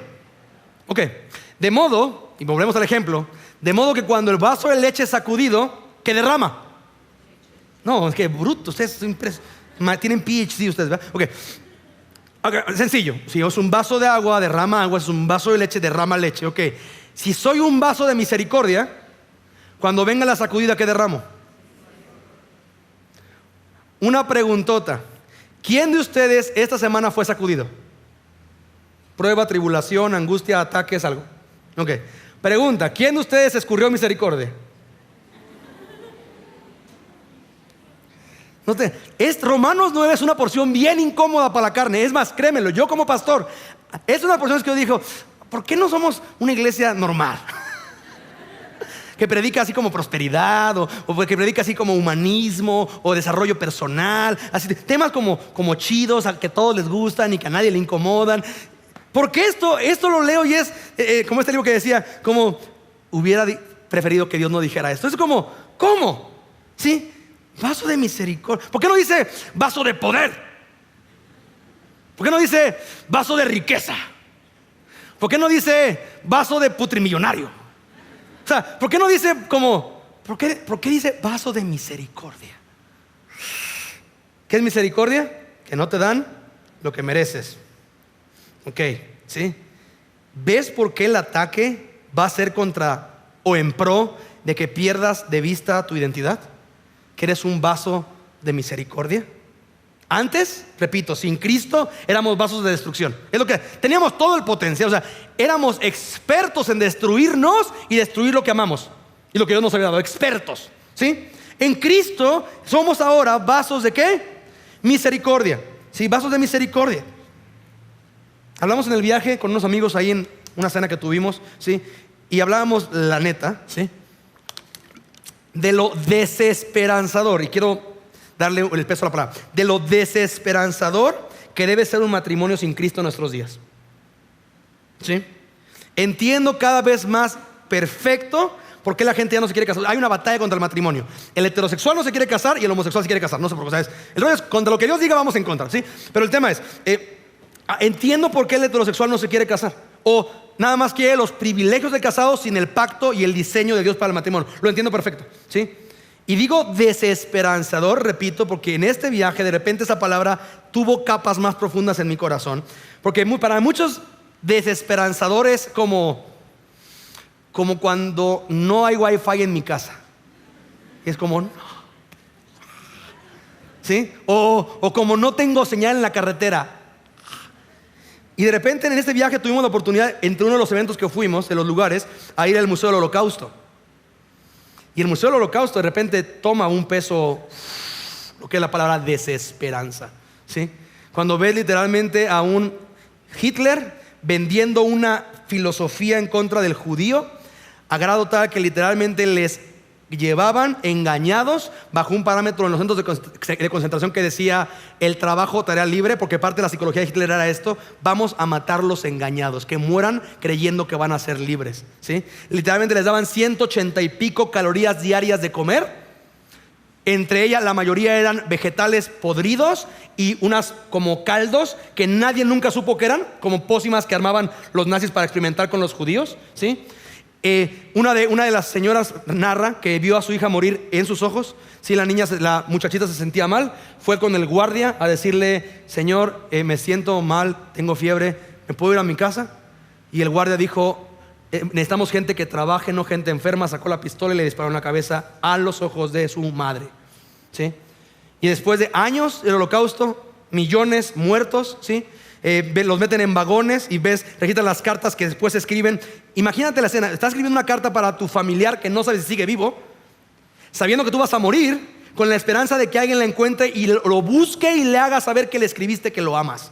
De modo, y volvemos al ejemplo, de modo que cuando el vaso de leche es sacudido, ¿qué derrama? No, es que bruto, ustedes tienen PhD ustedes, ¿verdad? Sencillo, si es un vaso de agua, derrama agua. Es un vaso de leche, derrama leche. Si soy un vaso de misericordia, cuando venga la sacudida, ¿qué derramo? Una preguntota. ¿Quién de ustedes esta semana fue sacudido? Prueba, tribulación, angustia, ataques, algo. Pregunta, ¿quién de ustedes escurrió misericordia? Romanos 9 es una porción bien incómoda para la carne. Es más, créemelo, yo como pastor, es una porción que yo digo, ¿por qué no somos una iglesia normal? Que predica así como prosperidad, o que predica así como humanismo o desarrollo personal, así, temas como chidos, al que todos les gustan y que a nadie le incomodan. Porque esto lo leo y es como este libro que decía, como hubiera preferido que Dios no dijera esto. Es como, ¿cómo? ¿Sí? Vaso de misericordia. ¿Por qué no dice vaso de poder? ¿Por qué no dice vaso de riqueza? ¿Por qué no dice vaso de putrimillonario? O sea, ¿por qué no dice como, ¿por qué dice vaso de misericordia? ¿Qué es misericordia? Que no te dan lo que mereces. ¿Sí? ¿Ves por qué el ataque va a ser contra o en pro de que pierdas de vista tu identidad? Que eres un vaso de misericordia. Antes, repito, sin Cristo éramos vasos de destrucción. Es lo que teníamos todo el potencial. O sea, éramos expertos en destruirnos y destruir lo que amamos y lo que Dios nos había dado. Expertos, ¿sí? En Cristo somos ahora vasos de ¿qué? Misericordia. ¿Sí? Vasos de misericordia. Hablamos en el viaje con unos amigos ahí en una cena que tuvimos, ¿sí? Y hablábamos la neta, ¿sí? De lo desesperanzador, y quiero darle el peso a la palabra, de lo desesperanzador que debe ser un matrimonio sin Cristo en nuestros días. ¿Sí? Entiendo cada vez más perfecto por qué la gente ya no se quiere casar. Hay una batalla contra el matrimonio. El heterosexual no se quiere casar y el homosexual se quiere casar. No sé por qué, ¿sabes? El rollo es contra lo que Dios diga vamos en contra, ¿sí? Pero el tema es, entiendo por qué el heterosexual no se quiere casar, o nada más quiere los privilegios de casado sin el pacto y el diseño de Dios para el matrimonio. Lo entiendo perfecto, ¿sí? Y digo desesperanzador, repito, porque en este viaje de repente esa palabra tuvo capas más profundas en mi corazón. Porque para muchos desesperanzador es como cuando no hay wifi en mi casa. Es como, ¿sí? O como no tengo señal en la carretera. Y de repente en este viaje tuvimos la oportunidad, entre uno de los eventos que fuimos, de los lugares, a ir al Museo del Holocausto. Y el Museo del Holocausto de repente toma un peso, lo que es la palabra desesperanza, ¿sí? Cuando ves literalmente a un Hitler vendiendo una filosofía en contra del judío, a grado tal que literalmente les llevaban engañados bajo un parámetro en los centros de concentración que decía el trabajo, tarea libre, porque parte de la psicología de Hitler era esto: vamos a matarlos engañados, que mueran creyendo que van a ser libres, ¿sí? Literalmente les daban 180 y pico calorías diarias de comer. Entre ellas la mayoría eran vegetales podridos y unas como caldos que nadie nunca supo que eran, como pócimas que armaban los nazis para experimentar con los judíos, ¿sí? Una de las señoras narra que vio a su hija morir en sus ojos. Sí, la muchachita se sentía mal, fue con el guardia a decirle: señor, me siento mal, tengo fiebre, ¿me puedo ir a mi casa? Y el guardia dijo: necesitamos gente que trabaje, no gente enferma. Sacó la pistola y le disparó en la cabeza a los ojos de su madre, ¿sí? Y después de años del holocausto, millones muertos, ¿sí? Los meten en vagones y registran las cartas que después se escriben. Imagínate la escena: estás escribiendo una carta para tu familiar que no sabes si sigue vivo, sabiendo que tú vas a morir, con la esperanza de que alguien la encuentre y lo busque y le haga saber que le escribiste que lo amas,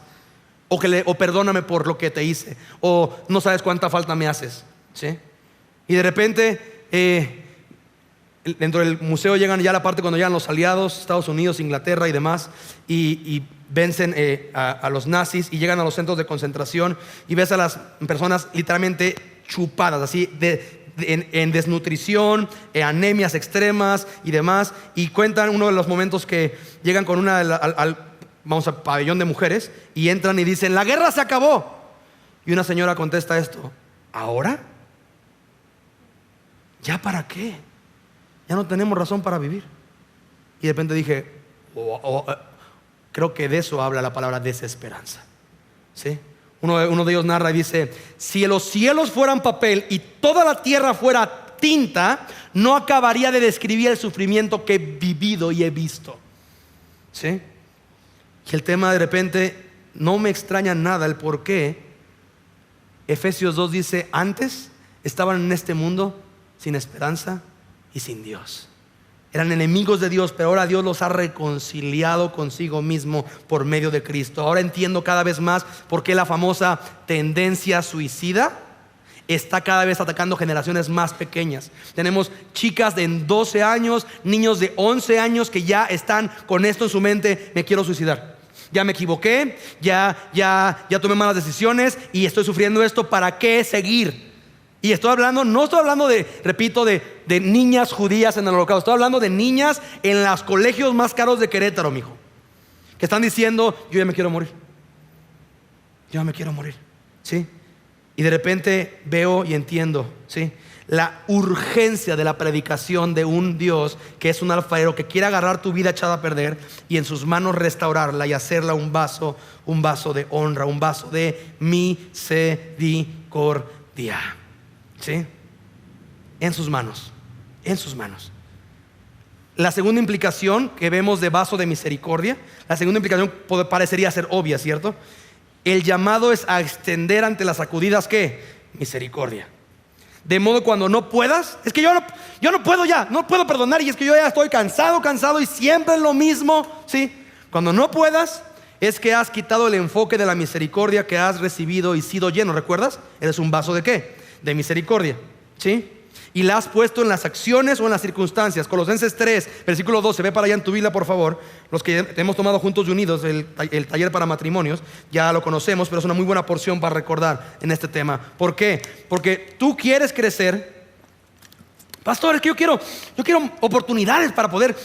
o perdóname por lo que te hice, o no sabes cuánta falta me haces, ¿sí? Y de repente dentro del museo llegan ya la parte cuando llegan los aliados, Estados Unidos, Inglaterra y demás, y vencen a los nazis y llegan a los centros de concentración, y ves a las personas literalmente chupadas, así en desnutrición, anemias extremas y demás. Y cuentan uno de los momentos que llegan con al pabellón de mujeres y entran y dicen: la guerra se acabó. Y una señora contesta esto: ¿ahora? ¿Ya para qué? Ya no tenemos razón para vivir. Y de repente dije: creo que de eso habla la palabra desesperanza, ¿sí? Uno de ellos narra y dice: si los cielos fueran papel y toda la tierra fuera tinta, no acabaría de describir el sufrimiento que he vivido y he visto, ¿sí? Y el tema, de repente, no me extraña nada el por qué. Efesios 2 dice: antes estaban en este mundo sin esperanza y sin Dios. Eran enemigos de Dios, pero ahora Dios los ha reconciliado consigo mismo por medio de Cristo. Ahora entiendo cada vez más por qué la famosa tendencia suicida está cada vez atacando generaciones más pequeñas. Tenemos chicas de 12 años, niños de 11 años que ya están con esto en su mente: me quiero suicidar, ya me equivoqué, ya tomé malas decisiones y estoy sufriendo esto, ¿para qué seguir? Y no estoy hablando de niñas judías en el holocausto. Estoy hablando de niñas en los colegios más caros de Querétaro, mijo, que están diciendo: yo ya me quiero morir, ¿sí? Y de repente veo y entiendo, ¿sí?, la urgencia de la predicación de un Dios que es un alfarero, que quiere agarrar tu vida echada a perder y en sus manos restaurarla y hacerla un vaso de honra, un vaso de misericordia, ¿sí? En sus manos. La segunda implicación que vemos de vaso de misericordia, la segunda implicación parecería ser obvia, ¿cierto? El llamado es a extender ante las sacudidas, ¿qué? Misericordia. De modo cuando no puedas, es que yo no puedo ya, no puedo perdonar, y es que yo ya estoy cansado y siempre es lo mismo, ¿sí? Cuando no puedas, es que has quitado el enfoque de la misericordia que has recibido y sido lleno. ¿Recuerdas? Eres un vaso de ¿qué? De misericordia, ¿sí? Y la has puesto en las acciones o en las circunstancias. Colosenses 3, versículo 12, ve para allá en tu Biblia, por favor. Los que hemos tomado juntos y unidos el taller para matrimonios, ya lo conocemos, pero es una muy buena porción para recordar en este tema. ¿Por qué? Porque tú quieres crecer. Pastor, es que yo quiero oportunidades para poder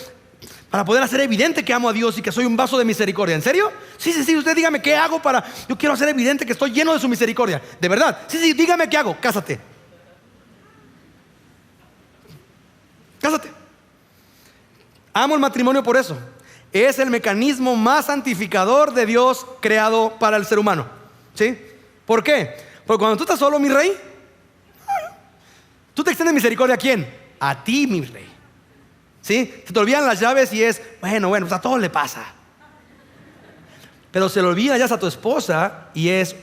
hacer evidente que amo a Dios y que soy un vaso de misericordia. ¿En serio? Sí, usted dígame qué hago yo quiero hacer evidente que estoy lleno de su misericordia. ¿De verdad? Sí, dígame qué hago. Cásate. Amo el matrimonio por eso. Es el mecanismo más santificador de Dios creado para el ser humano, ¿sí? ¿Por qué? Porque cuando tú estás solo, mi rey, tú te extiendes misericordia ¿a quién? A ti, mi rey, ¿sí? Se te olvidan las llaves y es, bueno, pues a todo le pasa. Pero se le olvida ya a tu esposa y es,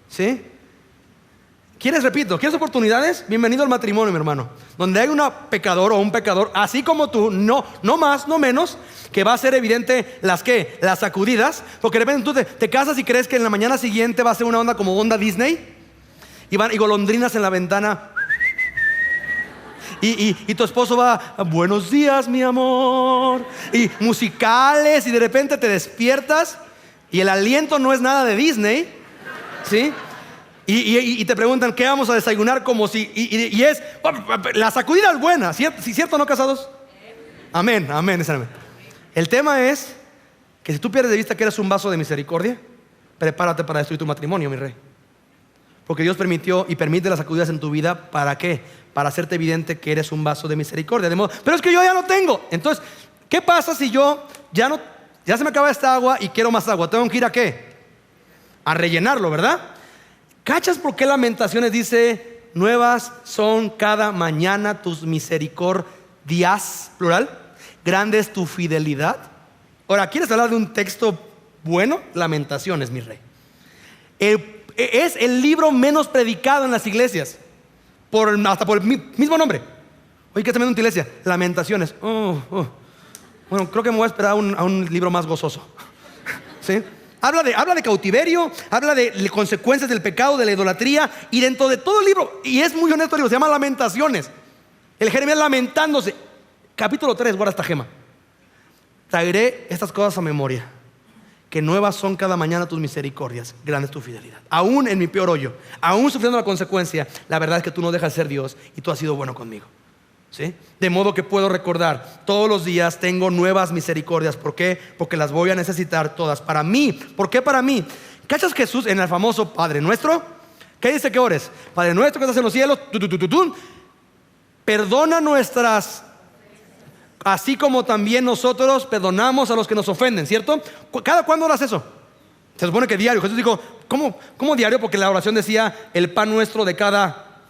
¿sí? ¿Quieres oportunidades? Bienvenido al matrimonio, mi hermano, donde hay una pecador o un pecador así como tú, no más, no menos, que va a ser evidente las sacudidas. Porque de repente tú te casas y crees que en la mañana siguiente va a ser una onda como onda Disney, y golondrinas en la ventana. Y tu esposo va, buenos días, mi amor. Y musicales, y de repente te despiertas y el aliento no es nada de Disney, ¿sí? Y te preguntan, ¿qué vamos a desayunar? Como si, y es, la sacudida es buena, ¿cierto o no, casados? Amén, amén, amén. El tema es que si tú pierdes de vista que eres un vaso de misericordia, prepárate para destruir tu matrimonio, mi rey. Porque Dios permitió y permite las sacudidas en tu vida, ¿para qué? Para hacerte evidente que eres un vaso de misericordia. De modo, pero es que yo ya no tengo. Entonces, ¿qué pasa si yo ya se me acaba esta agua y quiero más agua? ¿Tengo que ir a qué? A rellenarlo, ¿verdad? ¿Cachas por qué Lamentaciones dice, nuevas son cada mañana tus misericordias, plural? Grande es tu fidelidad. Ahora, ¿quieres hablar de un texto bueno? Lamentaciones, mi rey. Es el libro menos predicado en las iglesias, hasta por el mismo nombre. Oye, ¿qué está viendo en tu iglesia? Lamentaciones. Bueno, creo que me voy a esperar a un libro más gozoso. ¿Sí? Habla de cautiverio, habla de consecuencias del pecado, de la idolatría, y dentro de todo el libro, y es muy honesto el libro, se llama Lamentaciones. El Jeremías lamentándose. Capítulo 3, guarda esta gema. Traeré estas cosas a memoria, que nuevas son cada mañana tus misericordias, grande es tu fidelidad. Aún en mi peor hoyo, aún sufriendo la consecuencia, la verdad es que tú no dejas de ser Dios y tú has sido bueno conmigo, ¿sí? De modo que puedo recordar, todos los días tengo nuevas misericordias. ¿Por qué? Porque las voy a necesitar todas para mí. ¿Por qué para mí? ¿Cachas Jesús en el famoso Padre Nuestro? ¿Qué dice que ores? Padre Nuestro que estás en los cielos, perdona nuestras, así como también nosotros perdonamos a los que nos ofenden, ¿cierto? ¿Cada cuándo oras eso? Se supone que diario. Jesús dijo, ¿cómo diario? Porque la oración decía el pan nuestro de cada,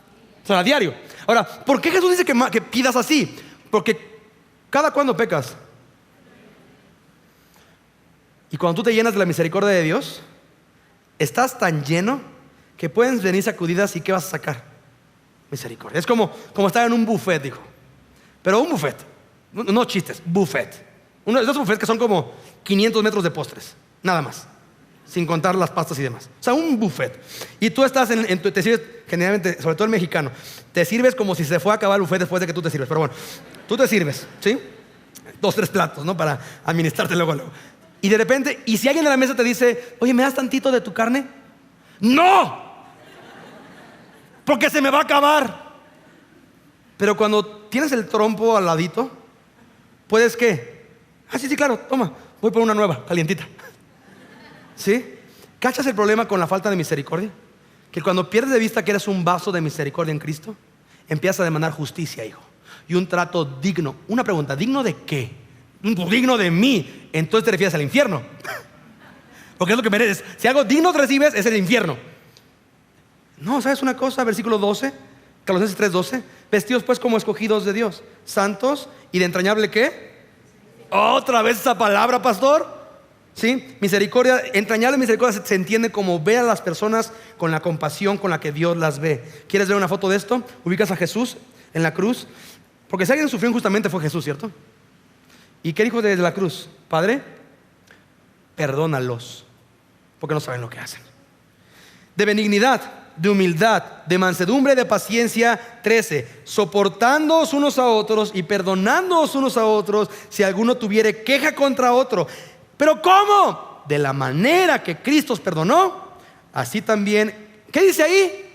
o sea, diario. Ahora, ¿por qué Jesús dice que pidas así? Porque ¿cada cuándo pecas? Y cuando tú te llenas de la misericordia de Dios, estás tan lleno que pueden venir sacudidas. ¿Y qué vas a sacar? Misericordia. Es como estar en un buffet, dijo. Pero un buffet, no chistes, buffet. Uno de esos buffets que son como 500 metros de postres, nada más, sin contar las pastas y demás. O sea, un buffet. Y tú estás te sirves, generalmente, sobre todo el mexicano, te sirves como si se fue a acabar el buffet después de que tú te sirves. Pero bueno, tú te sirves, ¿sí? 2, 3 platos, ¿no? Para administrarte luego. Y de repente, y si alguien de la mesa te dice, oye, ¿me das tantito de tu carne? ¡No! Porque se me va a acabar. Pero cuando tienes el trompo al ladito, ¿puedes qué? Sí, claro, toma, voy por una nueva, calientita. ¿Sí? ¿Cachas el problema con la falta de misericordia? Que cuando pierdes de vista que eres un vaso de misericordia en Cristo, empiezas a demandar justicia, hijo, y un trato digno. Una pregunta, ¿digno de qué? Digno de mí. Entonces te refieres al infierno. Porque es lo que mereces. Si algo digno recibes, es el infierno. No, ¿sabes una cosa? Versículo 12, Colosenses 3:12. Vestidos pues como escogidos de Dios, santos y de entrañable ¿qué? Otra vez esa palabra, pastor. ¿Sí? Misericordia, entrañable misericordia se entiende como ver a las personas con la compasión con la que Dios las ve. ¿Quieres ver una foto de esto? Ubicas a Jesús en la cruz. Porque si alguien sufrió injustamente fue Jesús, ¿cierto? ¿Y qué dijo desde la cruz? Padre, perdónalos, porque no saben lo que hacen. De benignidad, de humildad, de mansedumbre, de paciencia. 13, soportándoos unos a otros y perdonándoos unos a otros si alguno tuviere queja contra otro. ¿Pero cómo? De la manera que Cristo os perdonó, así también. ¿Qué dice ahí?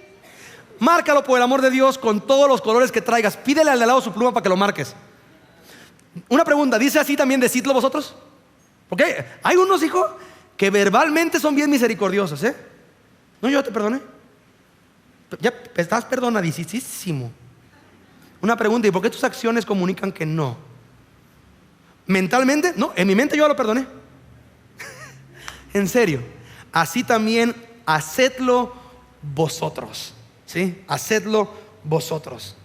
Márcalo por el amor de Dios con todos los colores que traigas. Pídele al de lado su pluma para que lo marques. Una pregunta, ¿dice así también decidlo vosotros? Porque hay unos, hijos, que verbalmente son bien misericordiosos, ¿eh? No, yo te perdoné. Ya estás perdonadísimo. Una pregunta, ¿y por qué tus acciones comunican que no? Mentalmente, no, en mi mente yo lo perdoné. En serio, así también hacedlo vosotros, ¿sí? Hacedlo vosotros.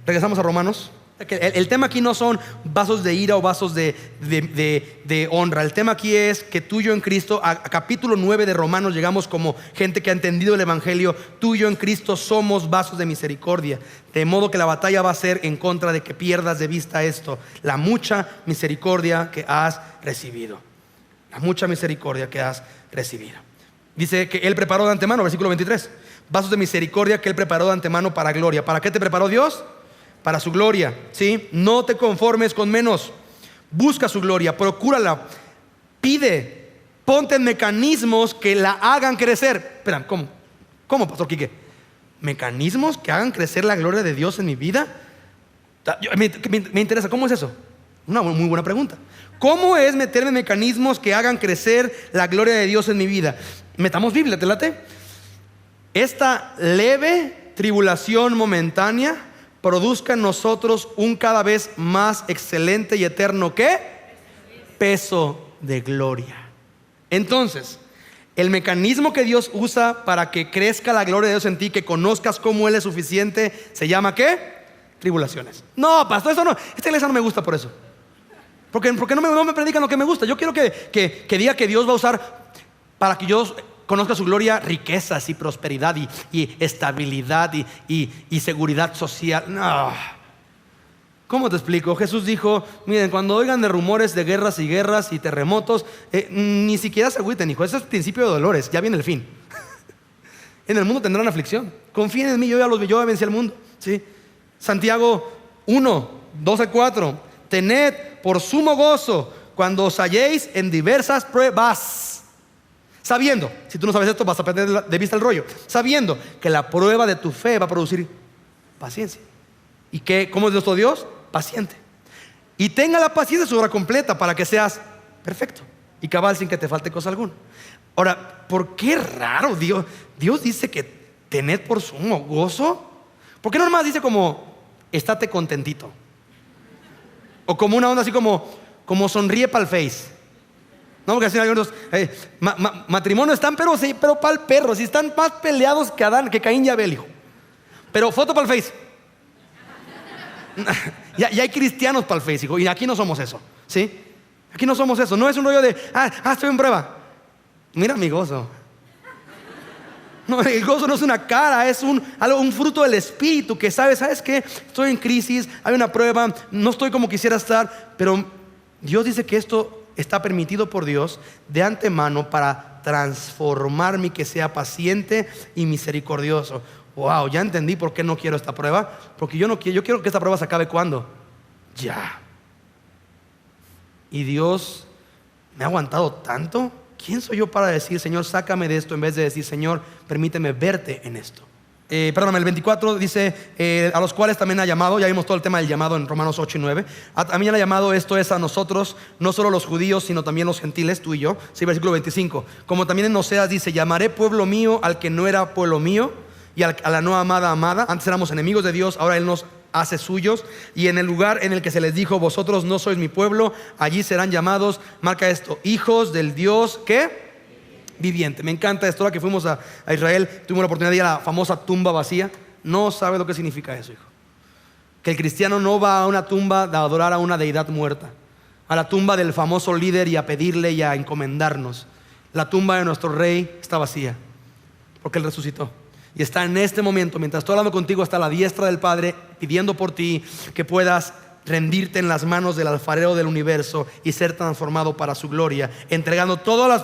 Regresamos a Romanos. El tema aquí no son vasos de ira o vasos de honra. El tema aquí es que tú y yo en Cristo, a capítulo 9 de Romanos llegamos como gente que ha entendido el evangelio. Tú y yo en Cristo somos vasos de misericordia. De modo que la batalla va a ser en contra de que pierdas de vista esto: la mucha misericordia que has recibido. La mucha misericordia que has recibido. Dice que Él preparó de antemano, versículo 23, vasos de misericordia que Él preparó de antemano para gloria. ¿Para qué te preparó Dios? Para su gloria, ¿sí? No te conformes con menos. Busca su gloria, procúrala, pide, ponte en mecanismos que la hagan crecer. Espera, ¿cómo, Pastor Quique? ¿Mecanismos que hagan crecer la gloria de Dios en mi vida? Me interesa, ¿cómo es eso? Una muy buena pregunta. ¿Cómo es meterme en mecanismos que hagan crecer la gloria de Dios en mi vida? Metamos Biblia, ¿te late? Esta leve tribulación momentánea produzca en nosotros un cada vez más excelente y eterno ¿qué? Peso de gloria. Entonces, el mecanismo que Dios usa para que crezca la gloria de Dios en ti, que conozcas cómo Él es suficiente, ¿se llama qué? Tribulaciones. No, pastor, eso no, esta iglesia no me gusta por eso. Porque no me predican lo que me gusta. Yo quiero que diga que Dios va a usar para que yo conozca su gloria riquezas y prosperidad y estabilidad y seguridad social. No. ¿Cómo te explico? Jesús dijo, miren, cuando oigan de rumores de guerras y terremotos, ni siquiera se agüiten, hijo. Ese es el principio de dolores, ya viene el fin. En el mundo tendrán aflicción. Confíen en mí, yo ya vencí al mundo, ¿sí? Santiago 1, 12-4. Tened por sumo gozo cuando os halléis en diversas pruebas, sabiendo, si tú no sabes esto vas a perder de vista el rollo, sabiendo que la prueba de tu fe va a producir paciencia. ¿Y cómo es nuestro Dios? Paciente. Y tenga la paciencia su obra completa para que seas perfecto y cabal sin que te falte cosa alguna. Ahora, ¿por qué raro Dios dice que tened por sumo gozo? ¿Por qué no nomás dice como estate contentito? O como una onda así como sonríe para el face. No, porque así hay unos matrimonio están, pero para el perro. Si están más peleados que Caín y Abel, hijo. Pero foto para el face. Ya hay cristianos para el face, hijo. Y aquí no somos eso, ¿sí? Aquí no somos eso. No es un rollo de estoy en prueba. Mira mi gozo. No, el gozo no es una cara, es un fruto del Espíritu que ¿sabes qué? Estoy en crisis, hay una prueba, no estoy como quisiera estar, pero Dios dice que esto está permitido por Dios de antemano para transformarme y que sea paciente y misericordioso. Wow, ya entendí por qué no quiero esta prueba, porque yo quiero que esta prueba se acabe ¿cuándo? Ya. Y Dios me ha aguantado tanto. ¿Quién soy yo para decir, Señor, sácame de esto, en vez de decir, Señor, permíteme verte en esto? Perdóname, el 24 dice, a los cuales también ha llamado. Ya vimos todo el tema del llamado en Romanos 8 y 9. A mí ha llamado, esto es a nosotros, no solo los judíos, sino también los gentiles, tú y yo. Sí, versículo 25. Como también en Oseas dice, llamaré pueblo mío al que no era pueblo mío, y a la no amada, amada. Antes éramos enemigos de Dios, ahora Él nos hace suyos. Y en el lugar en el que se les dijo, vosotros no sois mi pueblo, allí serán llamados, marca esto, hijos del Dios, ¿qué? Viviente. Me encanta esto. Ahora que fuimos a Israel, tuvimos la oportunidad de ir a la famosa tumba vacía. No sabe lo que significa eso, hijo. Que el cristiano no va a una tumba a adorar a una deidad muerta, a la tumba del famoso líder y a pedirle y a encomendarnos. La tumba de nuestro rey está vacía porque Él resucitó. Y está en este momento, mientras estoy hablando contigo, está a la diestra del Padre pidiendo por ti que puedas rendirte en las manos del alfarero del universo y ser transformado para su gloria, entregando todos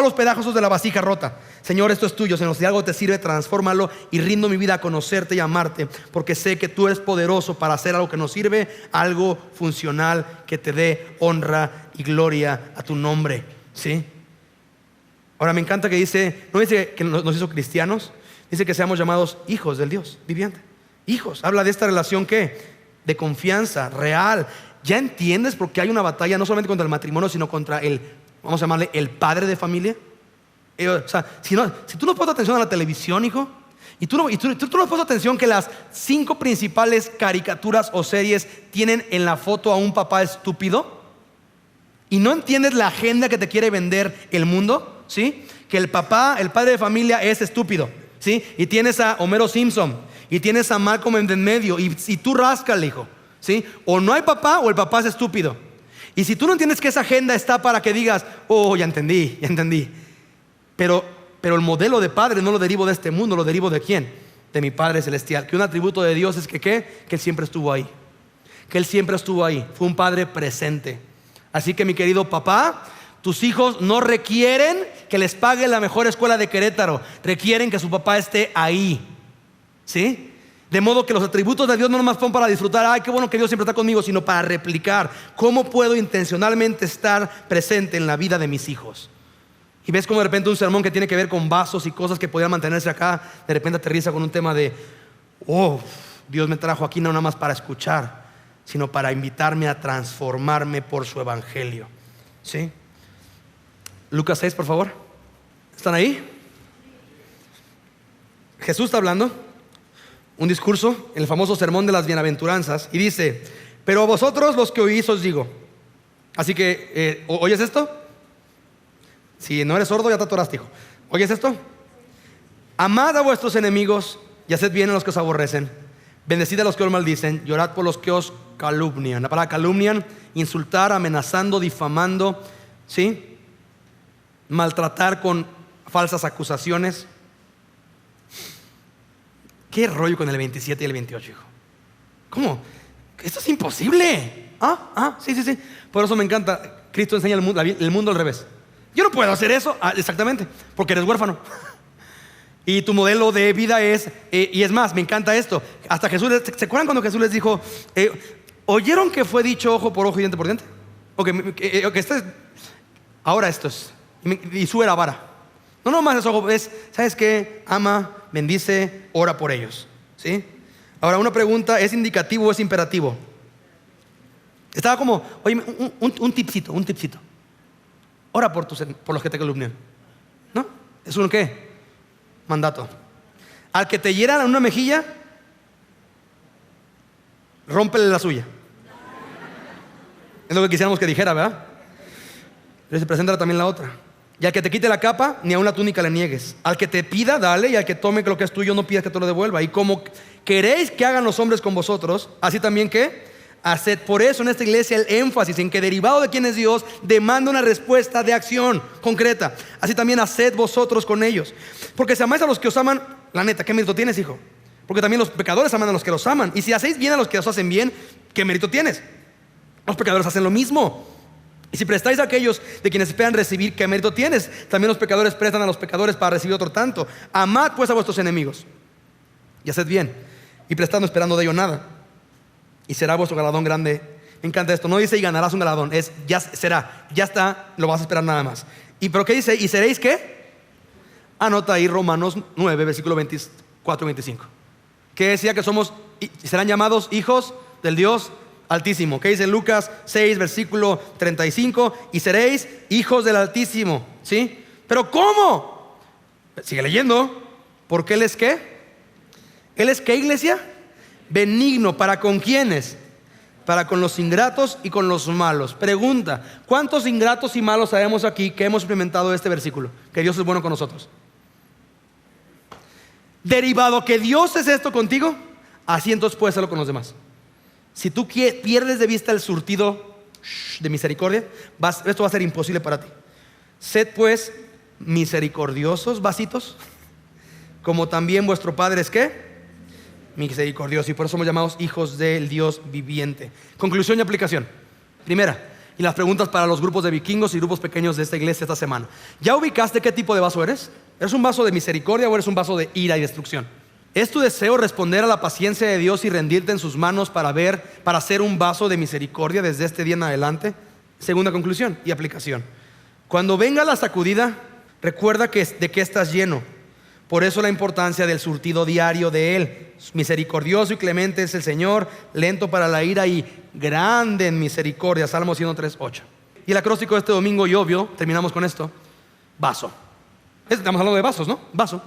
los pedazos de la vasija rota. Señor, esto es tuyo, Señor, si algo te sirve, transfórmalo y rindo mi vida a conocerte y amarte, porque sé que tú eres poderoso para hacer algo que nos sirve, algo funcional que te dé honra y gloria a tu nombre, ¿sí? Ahora me encanta que dice, no dice que nos hizo cristianos, dice que seamos llamados hijos del Dios viviente. Hijos, habla de esta relación ¿qué? De confianza real. ¿Ya entiendes por qué hay una batalla no solamente contra el matrimonio, sino contra vamos a llamarle el padre de familia? O sea, si tú no pones atención a la televisión, hijo, y tú no pones atención que las 5 principales caricaturas o series tienen en la foto a un papá estúpido, y no entiendes la agenda que te quiere vender el mundo, ¿sí? Que el padre de familia es estúpido, ¿sí? Y tienes a Homero Simpson y tienes a Malcolm en medio y tú ráscale, hijo, ¿sí? O no hay papá o el papá es estúpido. Y si tú no entiendes que esa agenda está para que digas, oh, ya entendí. Pero el modelo de padre no lo derivo de este mundo, lo derivo de ¿quién? De mi Padre Celestial. Que un atributo de Dios es que ¿qué? Que Él siempre estuvo ahí. Que Él siempre estuvo ahí. Fue un padre presente. Así que mi querido papá, Tus hijos no requieren que les pague la mejor escuela de Querétaro, requieren que su papá esté ahí, ¿sí? De modo que los atributos de Dios no nomás son para disfrutar, ay, qué bueno que Dios siempre está conmigo, sino para replicar. ¿Cómo puedo intencionalmente estar presente en la vida de mis hijos? Y ves como de repente un sermón que tiene que ver con vasos y cosas que podrían mantenerse acá, de repente aterriza con un tema de, oh, Dios me trajo aquí no nada más para escuchar, sino para invitarme a transformarme por su evangelio, ¿sí? Lucas 6, por favor. ¿Están ahí? Jesús está hablando un discurso en el famoso sermón de las bienaventuranzas y dice: pero a vosotros los que oís os digo. Así que, ¿oyes esto? Si no eres sordo ya te atoraste, hijo. ¿Oyes esto? Amad a vuestros enemigos y haced bien a los que os aborrecen. Bendecid a los que os maldicen y orad por los que os calumnian. La palabra calumnian, insultar, amenazando, difamando, ¿sí? Maltratar con falsas acusaciones. ¿Qué rollo con el 27 y el 28, hijo? ¿Cómo? Esto es imposible. Sí. Por eso me encanta. Cristo enseña el mundo al revés. Yo no puedo hacer eso. Exactamente, porque eres huérfano. Y tu modelo de vida es, y es más, me encanta esto. Hasta Jesús, ¿se acuerdan cuando Jesús les dijo, oyeron que fue dicho ojo por ojo y diente por diente? Ahora esto es, y su era vara. No nomás es ojo, es, ¿sabes qué? Ama, bendice, ora por ellos, ¿sí? Ahora una pregunta, ¿es indicativo o es imperativo? Estaba como, oye, un tipcito. Ora por los que te calumnian, ¿no? ¿Es un qué? Mandato. Al que te hieran en una mejilla, rómpele la suya. Es lo que quisiéramos que dijera, ¿verdad? Pero se presenta también la otra. Y al que te quite la capa, ni aun la túnica le niegues. Al que te pida, dale, y al que tome lo que es tuyo, no pidas que te lo devuelva. Y como queréis que hagan los hombres con vosotros, así también que haced. Por eso en esta iglesia el énfasis en que derivado de quién es Dios demanda una respuesta de acción concreta. Así también haced vosotros con ellos. Porque si amáis a los que os aman, la neta, ¿qué mérito tienes, hijo? Porque también los pecadores aman a los que los aman. Y si hacéis bien a los que os hacen bien, ¿qué mérito tienes? Los pecadores hacen lo mismo. Y si prestáis a aquellos de quienes esperan recibir, ¿qué mérito tienes? También los pecadores prestan a los pecadores para recibir otro tanto. Amad pues a vuestros enemigos y haced bien, y prestad no esperando de ello nada, y será vuestro galardón grande. Me encanta esto, no dice y ganarás un galardón, es ya será, ya está, lo vas a esperar nada más. ¿Pero qué dice? ¿Y seréis qué? Anota ahí Romanos 9, versículo 24 y 25. ¿Qué decía? Que somos, serán llamados hijos del Dios Altísimo. ¿Qué dice Lucas 6, versículo 35? Y seréis hijos del Altísimo, ¿sí? ¿Pero cómo? Sigue leyendo. Porque Él es ¿qué? ¿Él es qué, iglesia? Benigno. ¿Para con quiénes? Para con los ingratos y con los malos. Pregunta, ¿cuántos ingratos y malos sabemos aquí que hemos implementado este versículo? Que Dios es bueno con nosotros. Derivado que Dios es esto contigo, así entonces puedes hacerlo con los demás. Si tú pierdes de vista el surtido de misericordia, esto va a ser imposible para ti. Sed pues misericordiosos, vasitos, como también vuestro Padre es ¿qué? Misericordioso. Y por eso somos llamados hijos del Dios viviente. Conclusión y aplicación. Primera, y las preguntas para los grupos de vikingos y grupos pequeños de esta iglesia esta semana. ¿Ya ubicaste qué tipo de vaso eres? ¿Eres un vaso de misericordia o eres un vaso de ira y destrucción? ¿Es tu deseo responder a la paciencia de Dios y rendirte en sus manos para ser un vaso de misericordia desde este día en adelante? Segunda conclusión y aplicación. Cuando venga la sacudida, recuerda de qué estás lleno. Por eso la importancia del surtido diario de Él. Misericordioso y clemente es el Señor, lento para la ira y grande en misericordia. Salmo 103, 8. Y el acróstico de este domingo, y obvio, terminamos con esto: vaso. Estamos hablando de vasos, ¿no? Vaso.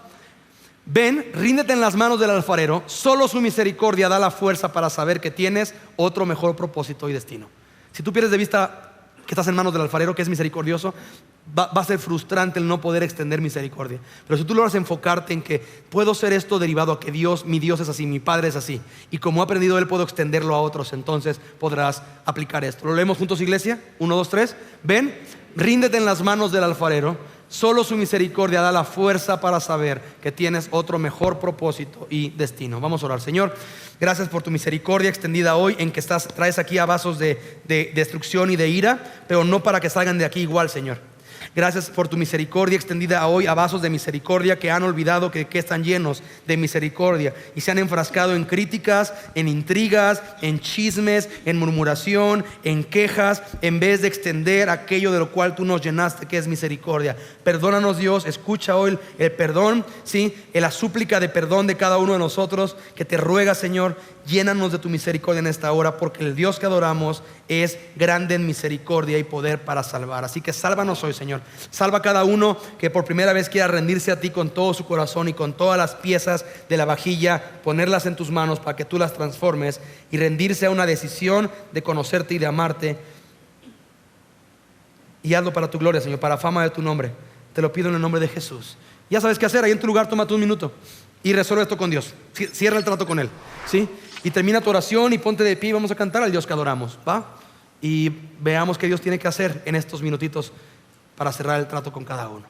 Ven, ríndete en las manos del alfarero. Solo su misericordia da la fuerza para saber que tienes otro mejor propósito y destino. Si tú pierdes de vista que estás en manos del alfarero, que es misericordioso, va a ser frustrante el no poder extender misericordia. Pero si tú logras enfocarte en que puedo ser esto derivado a que mi Dios es así, mi Padre es así, y como ha aprendido Él puedo extenderlo a otros, entonces podrás aplicar esto. ¿Lo leemos juntos, iglesia? 1, 2, 3. Ven, ríndete en las manos del alfarero. Solo su misericordia da la fuerza para saber que tienes otro mejor propósito y destino. Vamos a orar. Señor, gracias por tu misericordia extendida hoy, en que traes aquí a vasos de destrucción y de ira, pero no para que salgan de aquí igual, Señor. Gracias por tu misericordia extendida hoy a vasos de misericordia que han olvidado que están llenos de misericordia y se han enfrascado en críticas, en intrigas, en chismes, en murmuración, en quejas, en vez de extender aquello de lo cual tú nos llenaste, que es misericordia. Perdónanos, Dios. Escucha hoy el perdón, ¿sí? La súplica de perdón de cada uno de nosotros que te ruega, Señor. Llénanos de tu misericordia en esta hora, porque el Dios que adoramos es grande en misericordia y poder para salvar. Así que sálvanos hoy, Señor. Salva a cada uno que por primera vez quiera rendirse a ti con todo su corazón y con todas las piezas de la vajilla, ponerlas en tus manos para que tú las transformes y rendirse a una decisión de conocerte y de amarte. Y hazlo para tu gloria, Señor, para fama de tu nombre. Te lo pido en el nombre de Jesús. Ya sabes qué hacer. Ahí en tu lugar, tómate un minuto y resuelve esto con Dios. Cierra el trato con Él, ¿sí? Y termina tu oración y ponte de pie y vamos a cantar al Dios que adoramos, ¿va? Y veamos qué Dios tiene que hacer en estos minutitos para cerrar el trato con cada uno.